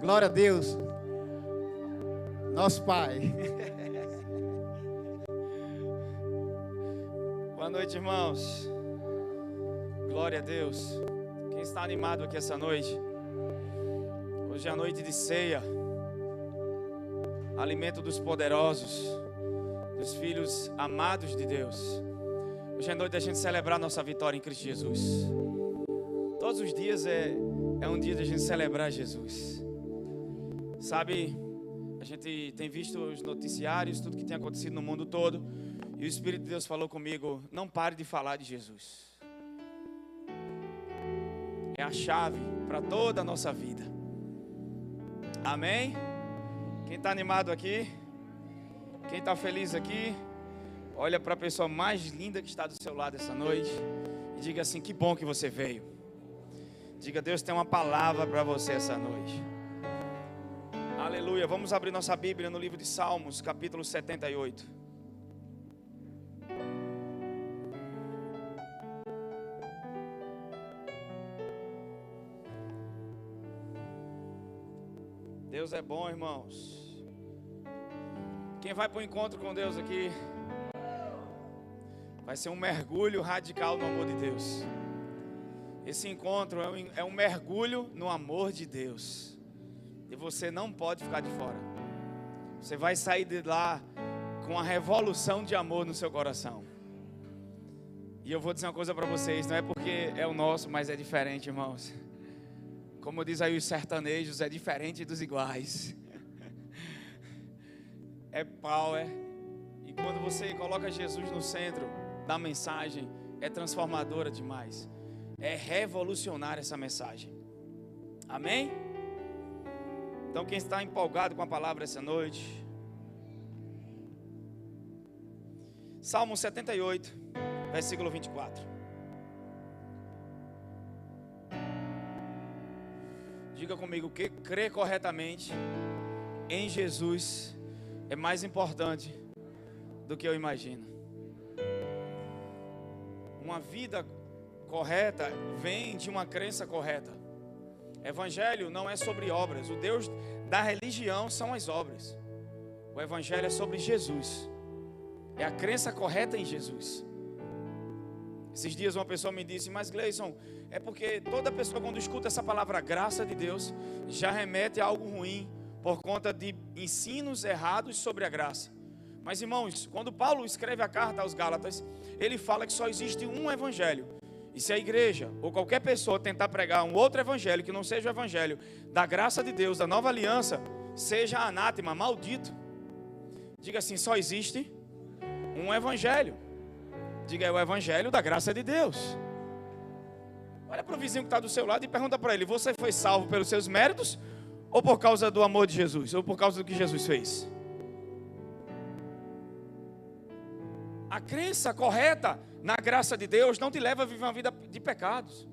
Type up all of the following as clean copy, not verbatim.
Glória a Deus, nosso Pai. Boa noite, irmãos. Glória a Deus. Quem está animado aqui essa noite? Hoje é a noite de ceia, alimento dos poderosos, dos filhos amados de Deus. Hoje é a noite da gente celebrar nossa vitória em Cristo Jesus. Todos os dias é um dia da gente celebrar Jesus. Sabe, a gente tem visto os noticiários, tudo que tem acontecido no mundo todo, e o Espírito de Deus falou comigo: não pare de falar de Jesus. É a chave para toda a nossa vida. Amém? Quem está animado aqui? Quem está feliz aqui? Olha para a pessoa mais linda que está do seu lado essa noite e diga assim: que bom que você veio. Diga: Deus tem uma palavra para você essa noite. Aleluia. Vamos abrir nossa Bíblia no livro de Salmos, capítulo 78. Deus é bom, irmãos. Quem vai para o encontro com Deus aqui vai ser um mergulho radical no amor de Deus. Esse encontro é um mergulho no amor de Deus. E você não pode ficar de fora. Você vai sair de lá com uma revolução de amor no seu coração. E eu vou dizer uma coisa para vocês: não é porque é o nosso, mas é diferente, irmãos. Como diz aí os sertanejos, é diferente dos iguais. É power. E quando você coloca Jesus no centro da mensagem, é transformadora demais. É revolucionária essa mensagem. Amém? Então quem está empolgado com a palavra essa noite? Salmo 78, versículo 24. Diga comigo que crer corretamente em Jesus é mais importante do que eu imagino. Uma vida correta vem de uma crença correta. Evangelho não é sobre obras. O Deus da religião são as obras. O Evangelho é sobre Jesus. É a crença correta em Jesus. Esses dias uma pessoa me disse: mas Gleison, é porque toda pessoa quando escuta essa palavra graça de Deus já remete a algo ruim por conta de ensinos errados sobre a graça. Mas irmãos, quando Paulo escreve a carta aos Gálatas, ele fala que só existe um evangelho. E se a igreja ou qualquer pessoa tentar pregar um outro evangelho que não seja o evangelho da graça de Deus, da nova aliança, seja anátema, maldito. Diga assim: só existe um evangelho. Diga: é o evangelho da graça de Deus. Olha para o vizinho que está do seu lado e pergunta para ele: você foi salvo pelos seus méritos ou por causa do amor de Jesus? Ou por causa do que Jesus fez? A crença correta na graça de Deus não te leva a viver uma vida de pecados.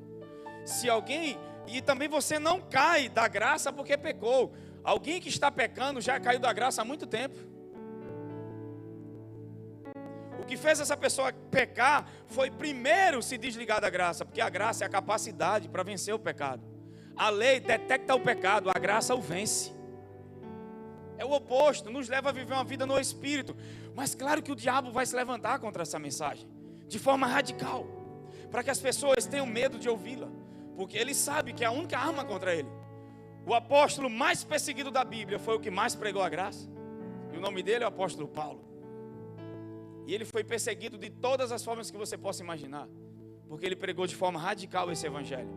Se alguém, e também você não cai da graça porque pecou. Alguém que está pecando já caiu da graça há muito tempo. O que fez essa pessoa pecar foi primeiro se desligar da graça, porque a graça é a capacidade para vencer o pecado. A lei detecta o pecado, a graça o vence. É o oposto, nos leva a viver uma vida no Espírito. Mas claro que o diabo vai se levantar contra essa mensagem, de forma radical, para que as pessoas tenham medo de ouvi-la, porque ele sabe que é a única arma contra ele. O apóstolo mais perseguido da Bíblia foi o que mais pregou a graça, e o nome dele é o apóstolo Paulo. E ele foi perseguido de todas as formas que você possa imaginar, porque ele pregou de forma radical esse evangelho.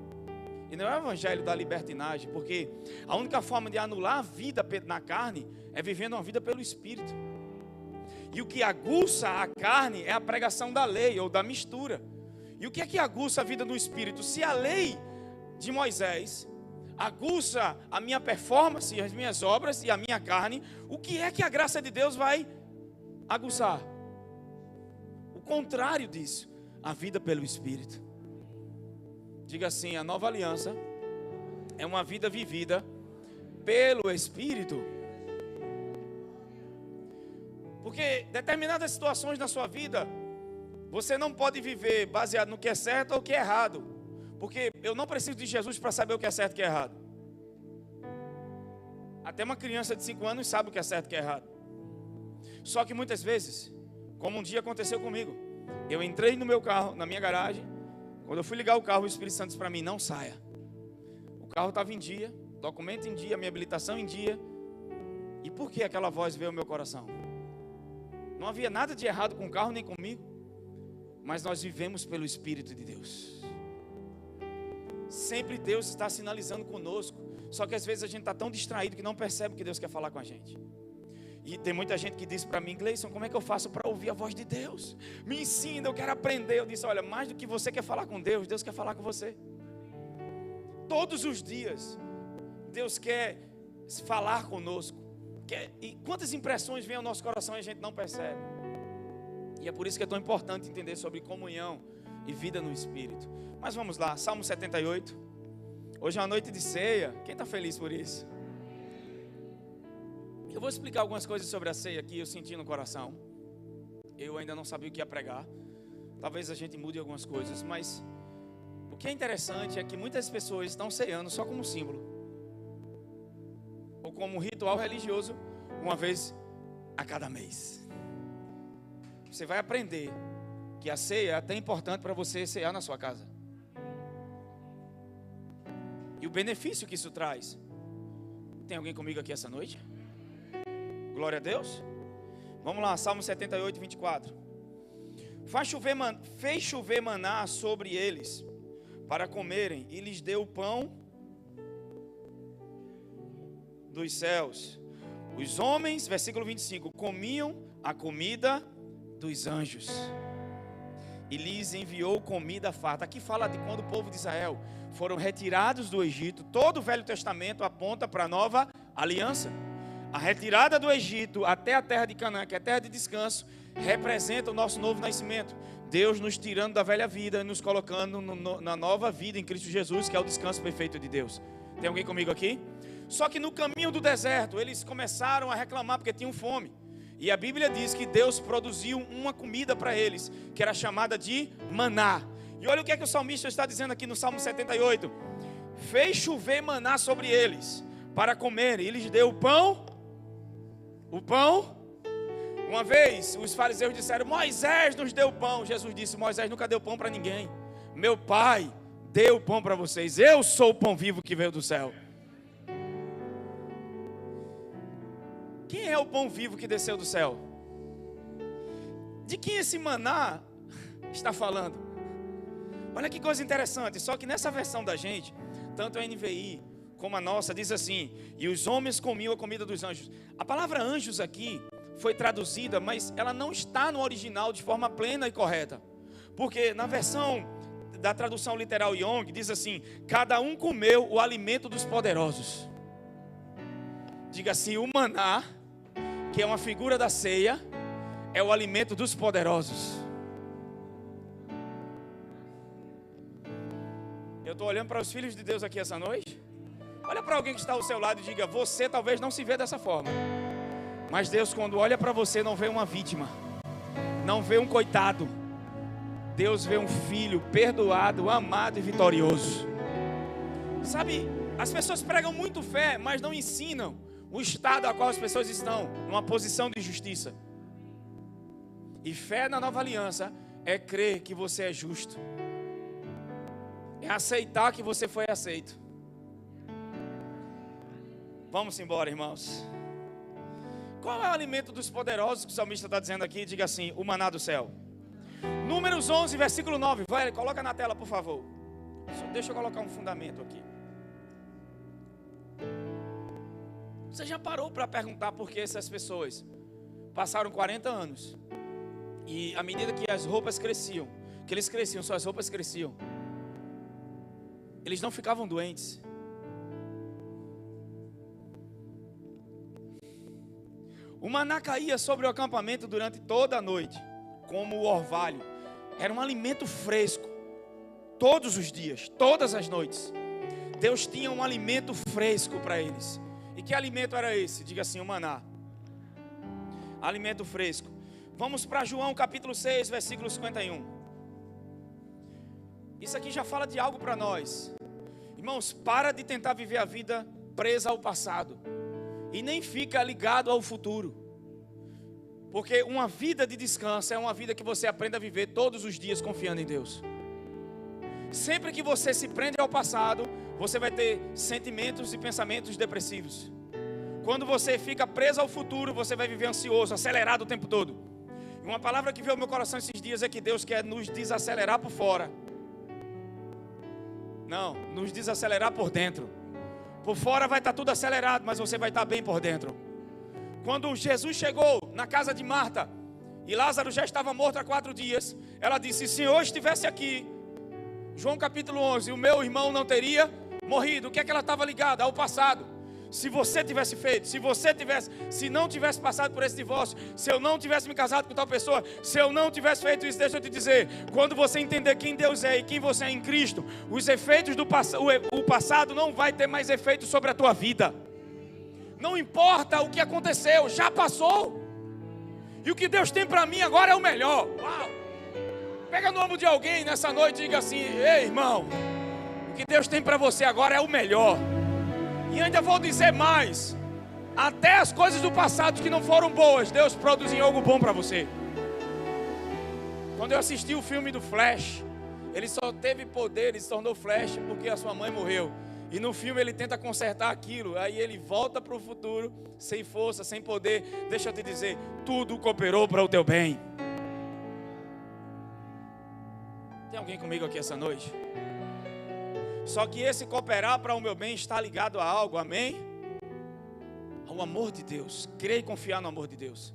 E não é o evangelho da libertinagem, porque a única forma de anular a vida na carne é vivendo uma vida pelo Espírito. E o que aguça a carne é a pregação da lei ou da mistura. E o que é que aguça a vida no Espírito? Se a lei de Moisés aguça a minha performance, as minhas obras e a minha carne, o que é que a graça de Deus vai aguçar? O contrário disso, a vida pelo Espírito. Diga assim: a nova aliança é uma vida vivida pelo Espírito. Porque determinadas situações na sua vida, você não pode viver baseado no que é certo ou o que é errado. Porque eu não preciso de Jesus para saber o que é certo e o que é errado. Até uma criança de 5 anos sabe o que é certo e o que é errado. Só que muitas vezes, como um dia aconteceu comigo, eu entrei no meu carro, na minha garagem. Quando eu fui ligar o carro, o Espírito Santo disse para mim: não saia. O carro estava em dia, documento em dia, minha habilitação em dia. E por que aquela voz veio ao meu coração? Não havia nada de errado com o carro nem comigo, mas nós vivemos pelo Espírito de Deus. Sempre Deus está sinalizando conosco. Só que às vezes a gente está tão distraído que não percebe que Deus quer falar com a gente. E tem muita gente que diz para mim: Gleison, como é que eu faço para ouvir a voz de Deus? Me ensina, eu quero aprender. Eu disse: olha, mais do que você quer falar com Deus, Deus quer falar com você. Todos os dias Deus quer falar conosco. E quantas impressões vêm ao nosso coração e a gente não percebe. E é por isso que é tão importante entender sobre comunhão e vida no Espírito. Mas vamos lá, Salmo 78. Hoje é uma noite de ceia. Quem está feliz por isso? Eu vou explicar algumas coisas sobre a ceia aqui, eu senti no coração. Eu ainda não sabia o que ia pregar. Talvez a gente mude algumas coisas, mas o que é interessante é que muitas pessoas estão ceando só como símbolo, ou como um ritual religioso, uma vez a cada mês. Você vai aprender que a ceia é até importante para você cear na sua casa. E o benefício que isso traz. Tem alguém comigo aqui essa noite? Glória a Deus. Vamos lá, Salmo 78, 24. Fez chover maná sobre eles para comerem, e lhes deu o pão dos céus. Os homens, versículo 25, comiam a comida dos anjos, e lhes enviou comida farta. Aqui fala de quando o povo de Israel foram retirados do Egito. Todo o Velho Testamento aponta para a nova aliança. A retirada do Egito até a terra de Canaã, que é a terra de descanso, representa o nosso novo nascimento. Deus nos tirando da velha vida e nos colocando na nova vida em Cristo Jesus, que é o descanso perfeito de Deus. Tem alguém comigo aqui? Só que no caminho do deserto, eles começaram a reclamar porque tinham fome. E a Bíblia diz que Deus produziu uma comida para eles, que era chamada de maná. E olha o que é que o salmista está dizendo aqui no Salmo 78. Fez chover maná sobre eles para comer, e lhes deu o pão. Uma vez os fariseus disseram: Moisés nos deu pão. Jesus disse: Moisés nunca deu pão para ninguém. Meu Pai deu pão para vocês. Eu sou o pão vivo que veio do céu. Quem é o pão vivo que desceu do céu? De quem esse maná está falando? Olha que coisa interessante. Só que nessa versão da gente, tanto a NVI como a nossa, diz assim: e os homens comiam a comida dos anjos. A palavra anjos aqui foi traduzida, mas ela não está no original de forma plena e correta. Porque na versão da tradução literal Young, diz assim: cada um comeu o alimento dos poderosos. Diga assim: o maná, que é uma figura da ceia, é o alimento dos poderosos. Eu estou olhando para os filhos de Deus aqui essa noite. Olha para alguém que está ao seu lado e diga: você talvez não se vê dessa forma, mas Deus, quando olha para você, não vê uma vítima, não vê um coitado. Deus vê um filho perdoado, amado e vitorioso. Sabe, as pessoas pregam muito fé, mas não ensinam o estado a qual as pessoas estão, numa posição de justiça. E fé na nova aliança é crer que você é justo, é aceitar que você foi aceito. Vamos embora, irmãos. Qual é o alimento dos poderosos que o salmista está dizendo aqui? Diga assim: o maná do céu. Números 11, versículo 9. Vai, coloca na tela, por favor. Deixa eu colocar um fundamento aqui. Você já parou para perguntar por que essas pessoas passaram 40 anos e à medida que as roupas cresciam, que eles cresciam, suas roupas cresciam, eles não ficavam doentes? O maná caía sobre o acampamento durante toda a noite, como o orvalho. Era um alimento fresco, todos os dias, todas as noites. Deus tinha um alimento fresco para eles. E que alimento era esse? Diga assim: o maná. Alimento fresco. Vamos para João capítulo 6, versículo 51. Isso aqui já fala de algo para nós. Irmãos, para de tentar viver a vida presa ao passado e nem fica ligado ao futuro. Porque uma vida de descanso é uma vida que você aprende a viver todos os dias confiando em Deus. Sempre que você se prende ao passado, você vai ter sentimentos e pensamentos depressivos. Quando você fica preso ao futuro, você vai viver ansioso, acelerado o tempo todo. E uma palavra que veio ao meu coração esses dias é que Deus quer nos desacelerar por fora. Não, nos desacelerar por dentro. Por fora vai estar tudo acelerado, mas você vai estar bem por dentro. Quando Jesus chegou na casa de Marta, e Lázaro já estava morto há 4 dias, ela disse: se eu estivesse aqui, João capítulo 11, o meu irmão não teria morrido. O que é que ela estava ligada? Ao passado. Se você tivesse feito, se não tivesse passado por esse divórcio, se eu não tivesse me casado com tal pessoa, se eu não tivesse feito isso, deixa eu te dizer, quando você entender quem Deus é e quem você é em Cristo, os efeitos do o passado não vai ter mais efeito sobre a tua vida. Não importa o que aconteceu, já passou. E o que Deus tem para mim agora é o melhor. Uau! Pega no ombro de alguém nessa noite e diga assim: ei, irmão, o que Deus tem para você agora é o melhor. E ainda vou dizer mais: até as coisas do passado que não foram boas, Deus produziu algo bom para você. Quando eu assisti o filme do Flash, ele só teve poder, ele se tornou Flash porque a sua mãe morreu. E no filme ele tenta consertar aquilo, aí ele volta para o futuro, sem força, sem poder. Deixa eu te dizer, tudo cooperou para o teu bem. Tem alguém comigo aqui essa noite? Só que esse cooperar para o meu bem está ligado a algo, amém? Ao amor de Deus, crer e confiar no amor de Deus.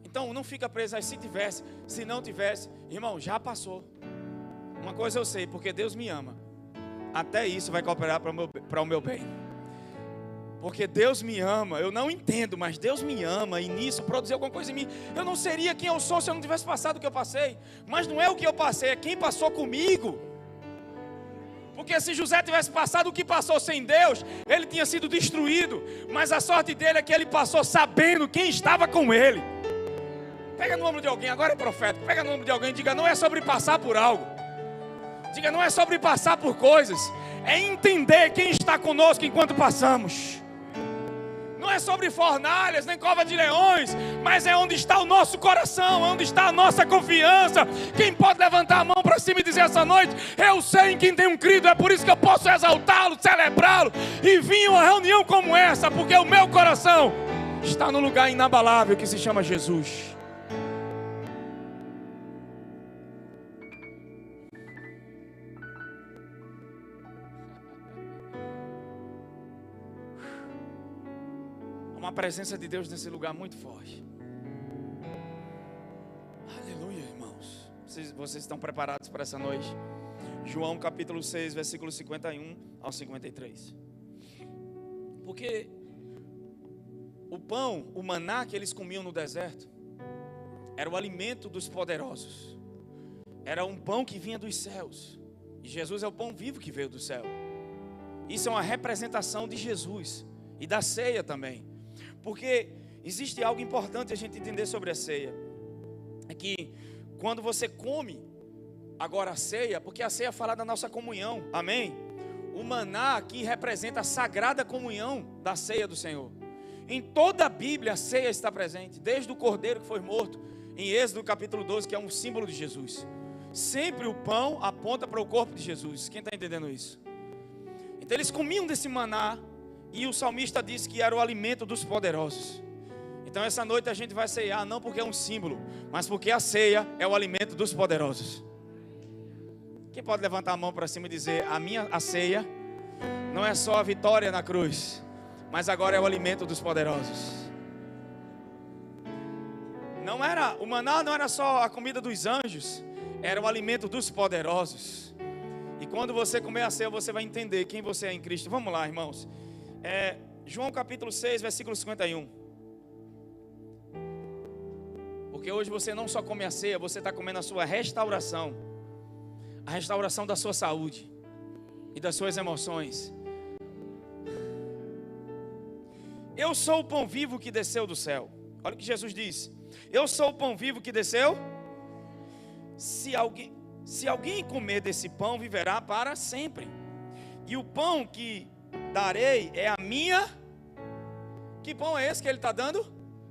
Então não fica preso aí, se tivesse, se não tivesse, irmão, já passou. Uma coisa eu sei, porque Deus me ama, até isso vai cooperar para o meu bem. Porque Deus me ama, eu não entendo, mas Deus me ama, e nisso produziu alguma coisa em mim. Eu não seria quem eu sou se eu não tivesse passado o que eu passei. Mas não é o que eu passei, é quem passou comigo. Porque se José tivesse passado o que passou sem Deus, ele tinha sido destruído. Mas a sorte dele é que ele passou sabendo quem estava com ele. Pega no ombro de alguém, agora é profético. Pega no ombro de alguém e diga: não é sobre passar por algo. Diga: não é sobre passar por coisas. É entender quem está conosco enquanto passamos. Não é sobre fornalhas, nem cova de leões, mas é onde está o nosso coração, é onde está a nossa confiança. Quem pode levantar a mão para cima e dizer essa noite: eu sei em quem tenho crido, é por isso que eu posso exaltá-lo, celebrá-lo e vir a uma reunião como essa, porque o meu coração está no lugar inabalável que se chama Jesus. Uma presença de Deus nesse lugar muito forte. Aleluia, irmãos. Vocês estão preparados para essa noite? João capítulo 6, versículo 51 ao 53. Porque o pão, o maná que eles comiam no deserto, era o alimento dos poderosos. Era um pão que vinha dos céus. E Jesus é o pão vivo que veio do céu. Isso é uma representação de Jesus e da ceia também. Porque existe algo importante a gente entender sobre a ceia. É que quando você come agora a ceia, porque a ceia fala da nossa comunhão, amém? O maná aqui representa a sagrada comunhão da ceia do Senhor. Em toda a Bíblia a ceia está presente, desde o cordeiro que foi morto, em Êxodo capítulo 12, que é um símbolo de Jesus. Sempre o pão aponta para o corpo de Jesus. Quem está entendendo isso? Então eles comiam desse maná, e o salmista disse que era o alimento dos poderosos. Então essa noite a gente vai ceiar, não porque é um símbolo, mas porque a ceia é o alimento dos poderosos. Quem pode levantar a mão para cima e dizer: a ceia não é só a vitória na cruz, mas agora é o alimento dos poderosos. O maná não era só a comida dos anjos, era o alimento dos poderosos. E quando você comer a ceia, você vai entender quem você é em Cristo. Vamos lá, irmãos. João capítulo 6, versículo 51. Porque hoje você não só come a ceia, você está comendo a sua restauração. A restauração da sua saúde e das suas emoções. Eu sou o pão vivo que desceu do céu. Olha o que Jesus disse: eu sou o pão vivo que desceu. Se alguém comer desse pão, viverá para sempre. E o pão que darei é a minha Que pão é esse que ele está dando?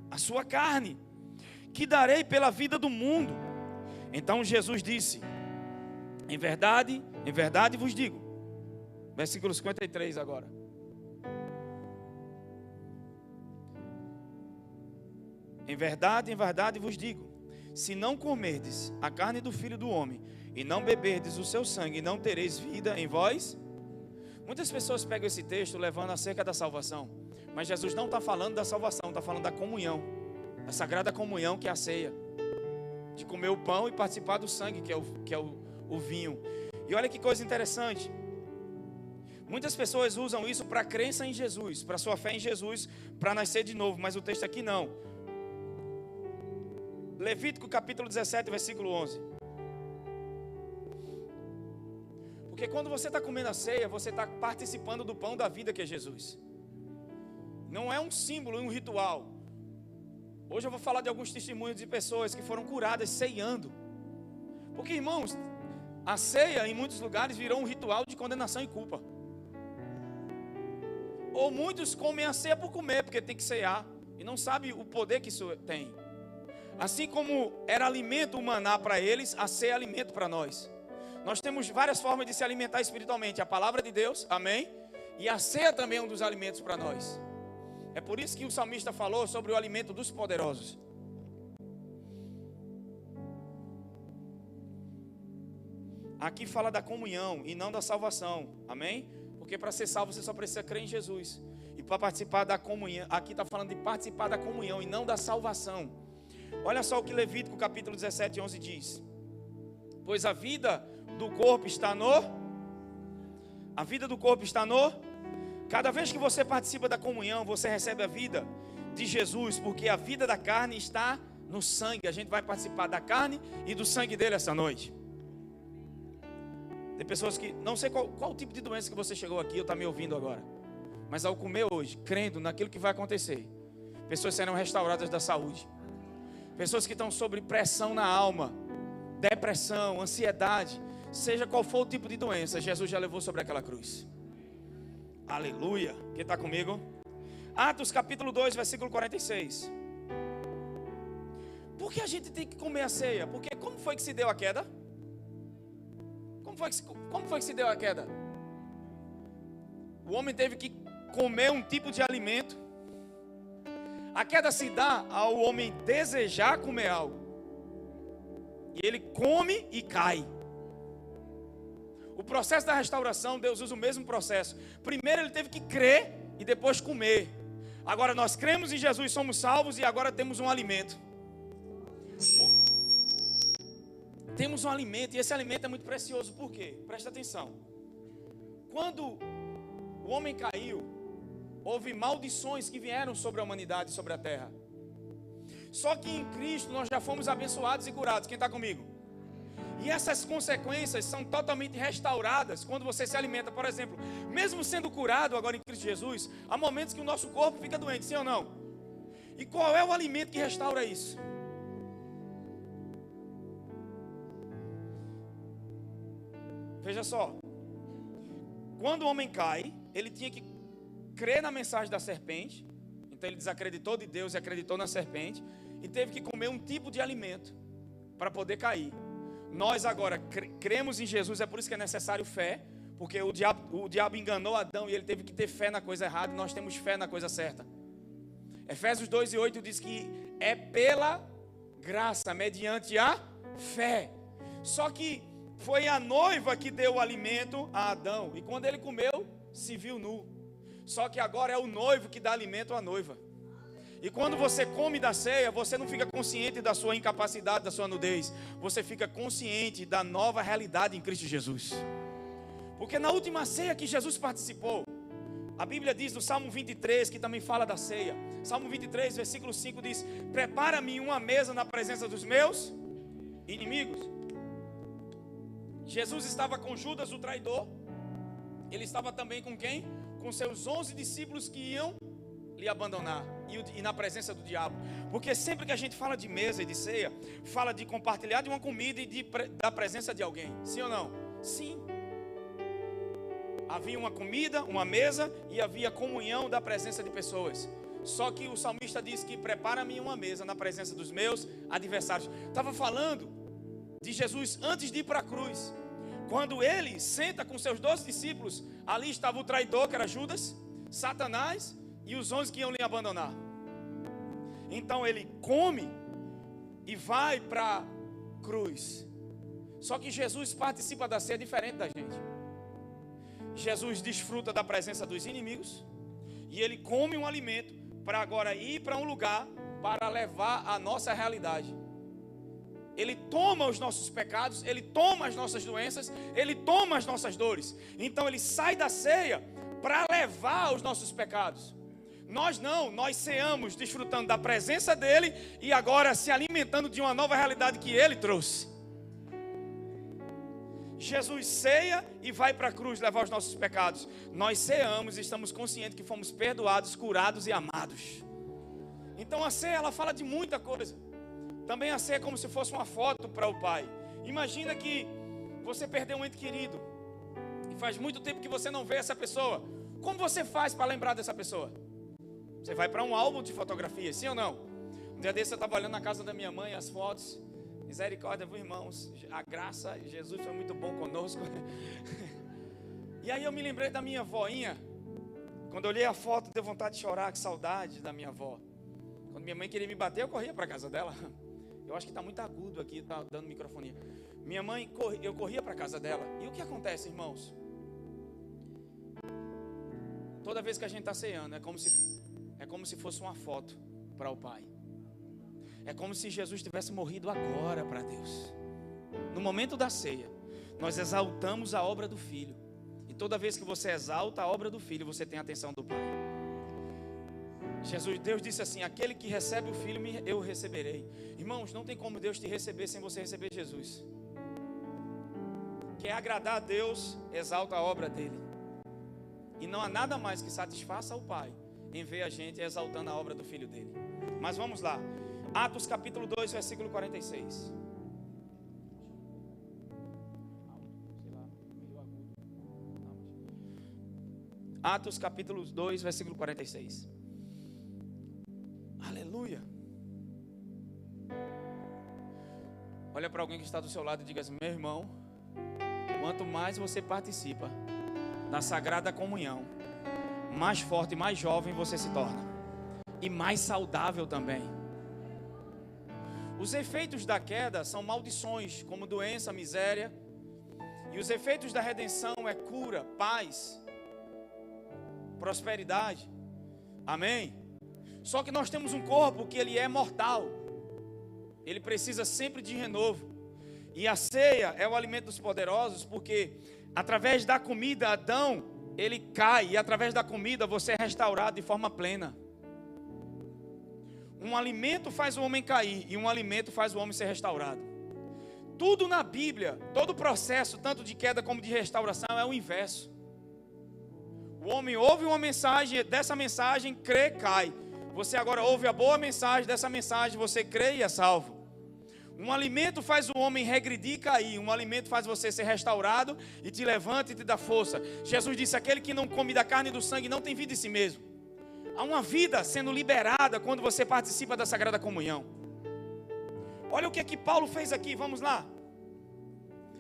A sua carne, que darei pela vida do mundo. Então Jesus disse: em verdade vos digo. Versículo 53 agora. Em verdade vos digo: se não comerdes a carne do Filho do Homem e não beberdes o seu sangue, não tereis vida em vós. Muitas pessoas pegam esse texto levando acerca da salvação, mas Jesus não está falando da salvação, está falando da comunhão, da sagrada comunhão, que é a ceia, de comer o pão e participar do sangue, que é o vinho. E olha que coisa interessante, muitas pessoas usam isso para a crença em Jesus, para a sua fé em Jesus, para nascer de novo, mas o texto aqui não. Levítico capítulo 17, versículo 11. Porque quando você está comendo a ceia, você está participando do pão da vida, que é Jesus. Não é um símbolo e um ritual. Hoje eu vou falar de alguns testemunhos de pessoas que foram curadas ceiando. Porque, irmãos, a ceia em muitos lugares virou um ritual de condenação e culpa. Ou muitos comem a ceia por comer, porque tem que ceiar, e não sabe o poder que isso tem. Assim como era alimento o maná para eles, a ceia é alimento para nós. Nós temos várias formas de se alimentar espiritualmente. A palavra de Deus, amém? E a ceia também é um dos alimentos para nós. É por isso que o salmista falou sobre o alimento dos poderosos. Aqui fala da comunhão e não da salvação, amém? Porque para ser salvo você só precisa crer em Jesus. E para participar da comunhão, aqui está falando de participar da comunhão e não da salvação. Olha só o que Levítico capítulo 17, 11 diz: pois a vida do corpo está no... A vida do corpo está no... Cada vez que você participa da comunhão, você recebe a vida de Jesus, porque a vida da carne está no sangue. A gente vai participar da carne e do sangue dele essa noite. Tem pessoas que, não sei qual tipo de doença que você chegou aqui ou está me ouvindo agora, mas ao comer hoje, crendo naquilo que vai acontecer, pessoas serão restauradas da saúde. Pessoas que estão sob pressão na alma, depressão, ansiedade, seja qual for o tipo de doença, Jesus já levou sobre aquela cruz. Aleluia. Quem está comigo? Atos capítulo 2, versículo 46. Por que a gente tem que comer a ceia? Porque como foi que se deu a queda? Como foi que se deu a queda? O homem teve que comer um tipo de alimento. A queda se dá ao homem desejar comer algo. E ele come e cai. O processo da restauração, Deus usa o mesmo processo. Primeiro ele teve que crer e depois comer. Agora nós cremos em Jesus, somos salvos e agora temos um alimento. Temos um alimento e esse alimento é muito precioso. Por quê? Presta atenção. Quando o homem caiu, houve maldições que vieram sobre a humanidade, sobre a terra. Só que em Cristo nós já fomos abençoados e curados. Quem está comigo? E essas consequências são totalmente restauradas quando você se alimenta. Por exemplo, mesmo sendo curado agora em Cristo Jesus, há momentos que o nosso corpo fica doente, sim ou não? E qual é o alimento que restaura isso? Veja só. Quando o homem cai, ele tinha que crer na mensagem da serpente. Então ele desacreditou de Deus e acreditou na serpente. E teve que comer um tipo de alimento para poder cair. Nós agora cremos em Jesus, é por isso que é necessário fé. Porque o diabo enganou Adão e ele teve que ter fé na coisa errada. E nós temos fé na coisa certa. Efésios 2:8 diz que é pela graça, mediante a fé. Só que foi a noiva que deu o alimento a Adão. E quando ele comeu, se viu nu. Só que agora é o noivo que dá alimento à noiva. E quando você come da ceia, você não fica consciente da sua incapacidade, da sua nudez. Você fica consciente da nova realidade em Cristo Jesus. Porque na última ceia que Jesus participou, a Bíblia diz no Salmo 23, que também fala da ceia. Salmo 23, versículo 5 diz: prepara-me uma mesa na presença dos meus inimigos. Jesus estava com Judas, o traidor. Ele estava também com quem? Com seus 11 discípulos que iam lhe abandonar. E na presença do diabo. Porque sempre que a gente fala de mesa e de ceia, fala de compartilhar de uma comida e da presença de alguém. Sim ou não? Sim. Havia uma comida, uma mesa e havia comunhão da presença de pessoas. Só que o salmista diz que prepara-me uma mesa na presença dos meus adversários. Estava falando de Jesus antes de ir para a cruz. Quando ele senta com seus 12 discípulos, ali estava o traidor, que era Judas, Satanás e os 11 que iam lhe abandonar. Então ele come e vai para a cruz. Só que Jesus participa da ceia diferente da gente. Jesus desfruta da presença dos inimigos e ele come um alimento para agora ir para um lugar para levar a nossa realidade. Ele toma os nossos pecados, ele toma as nossas doenças, ele toma as nossas dores. Então ele sai da ceia para levar os nossos pecados. Nós não, nós ceamos desfrutando da presença dele e agora se alimentando de uma nova realidade que ele trouxe. Jesus ceia e vai para a cruz levar os nossos pecados. Nós ceamos e estamos conscientes que fomos perdoados, curados e amados. Então a ceia, ela fala de muita coisa. Também a ceia é como se fosse uma foto para o Pai. Imagina que você perdeu um ente querido e faz muito tempo que você não vê essa pessoa. Como você faz para lembrar dessa pessoa? Você vai para um álbum de fotografias, sim ou não? Um dia desse eu estava olhando na casa da minha mãe as fotos. Misericórdia, irmãos, a graça, Jesus foi muito bom conosco. E aí eu me lembrei da minha voinha. Quando eu olhei a foto, deu vontade de chorar, que saudade da minha avó. Quando minha mãe queria me bater, eu corria para a casa dela. Eu acho que está muito agudo aqui, está dando microfonia. Minha mãe, eu corria para a casa dela. E o que acontece, irmãos? Toda vez que a gente está ceando, é como se fosse uma foto para o Pai. É como se Jesus tivesse morrido agora para Deus. No momento da ceia, nós exaltamos a obra do Filho. E toda vez que você exalta a obra do Filho, você tem a atenção do Pai. Deus disse assim: aquele que recebe o Filho, eu receberei. Irmãos, não tem como Deus te receber sem você receber Jesus. Quer agradar a Deus, exalta a obra dele. E não há nada mais que satisfaça o Pai em ver a gente exaltando a obra do Filho dele. Mas vamos lá. Atos capítulo 2, versículo 46. Atos capítulo 2, versículo 46. Aleluia. Olha para alguém que está do seu lado e diga assim: meu irmão, quanto mais você participa da Sagrada Comunhão, mais forte e mais jovem você se torna. E mais saudável também. Os efeitos da queda são maldições, como doença, miséria. E os efeitos da redenção é cura, paz, prosperidade. Amém? Só que nós temos um corpo que ele é mortal. Ele precisa sempre de renovo. E a ceia é o alimento dos poderosos, porque através da comida Adão, ele cai. E através da comida você é restaurado de forma plena. Um alimento faz o homem cair e um alimento faz o homem ser restaurado. Tudo na Bíblia, todo o processo, tanto de queda como de restauração, é o inverso. O homem ouve uma mensagem, dessa mensagem crê, cai. Você agora ouve a boa mensagem, dessa mensagem você crê e é salvo. Um alimento faz o homem regredir e cair. Um alimento faz você ser restaurado e te levanta e te dá força. Jesus disse: aquele que não come da carne e do sangue não tem vida em si mesmo. Há uma vida sendo liberada quando você participa da Sagrada Comunhão. Olha o que é que Paulo fez aqui, vamos lá.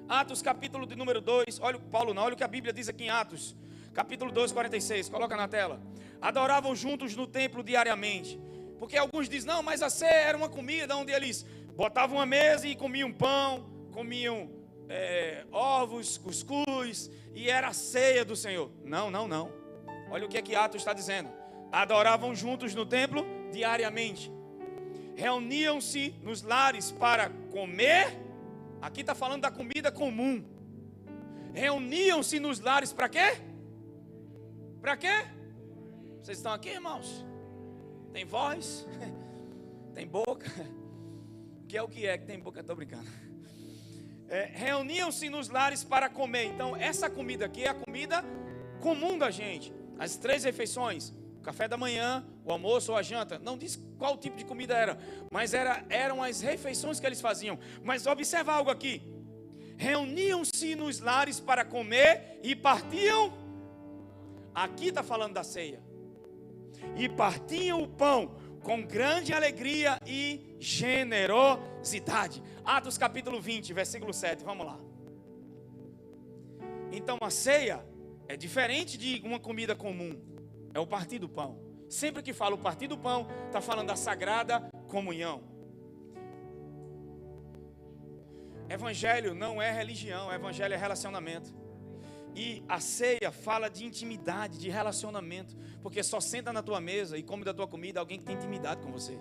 Atos capítulo de número 2, olha o que a Bíblia diz aqui em Atos, capítulo 2, 46, coloca na tela. Adoravam juntos no templo diariamente. Porque alguns dizem: não, mas a ceia era uma comida onde eles botavam uma mesa e comiam pão, comiam ovos, cuscuz, e era a ceia do Senhor. Não. Olha o que é que Atos está dizendo. Adoravam juntos no templo diariamente. Reuniam-se nos lares para comer. Aqui está falando da comida comum. Reuniam-se nos lares para quê? Para quê? Vocês estão aqui, irmãos? Tem voz? Tem boca? O que é que tem boca? Estou brincando. Reuniam-se nos lares para comer. Então essa comida aqui é a comida comum da gente. As 3 refeições: o café da manhã, o almoço ou a janta. Não diz qual tipo de comida era, mas eram as refeições que eles faziam. Mas observa algo aqui. Reuniam-se nos lares para comer e partiam. Aqui está falando da ceia. e partiam o pão com grande alegria e generosidade. Atos capítulo 20, versículo 7, vamos lá. Então a ceia é diferente de uma comida comum, é o partir do pão. Sempre que fala o partir do pão, está falando da sagrada comunhão. Evangelho não é religião, evangelho é relacionamento. E a ceia fala de intimidade, de relacionamento, porque só senta na tua mesa e come da tua comida alguém que tem intimidade com você.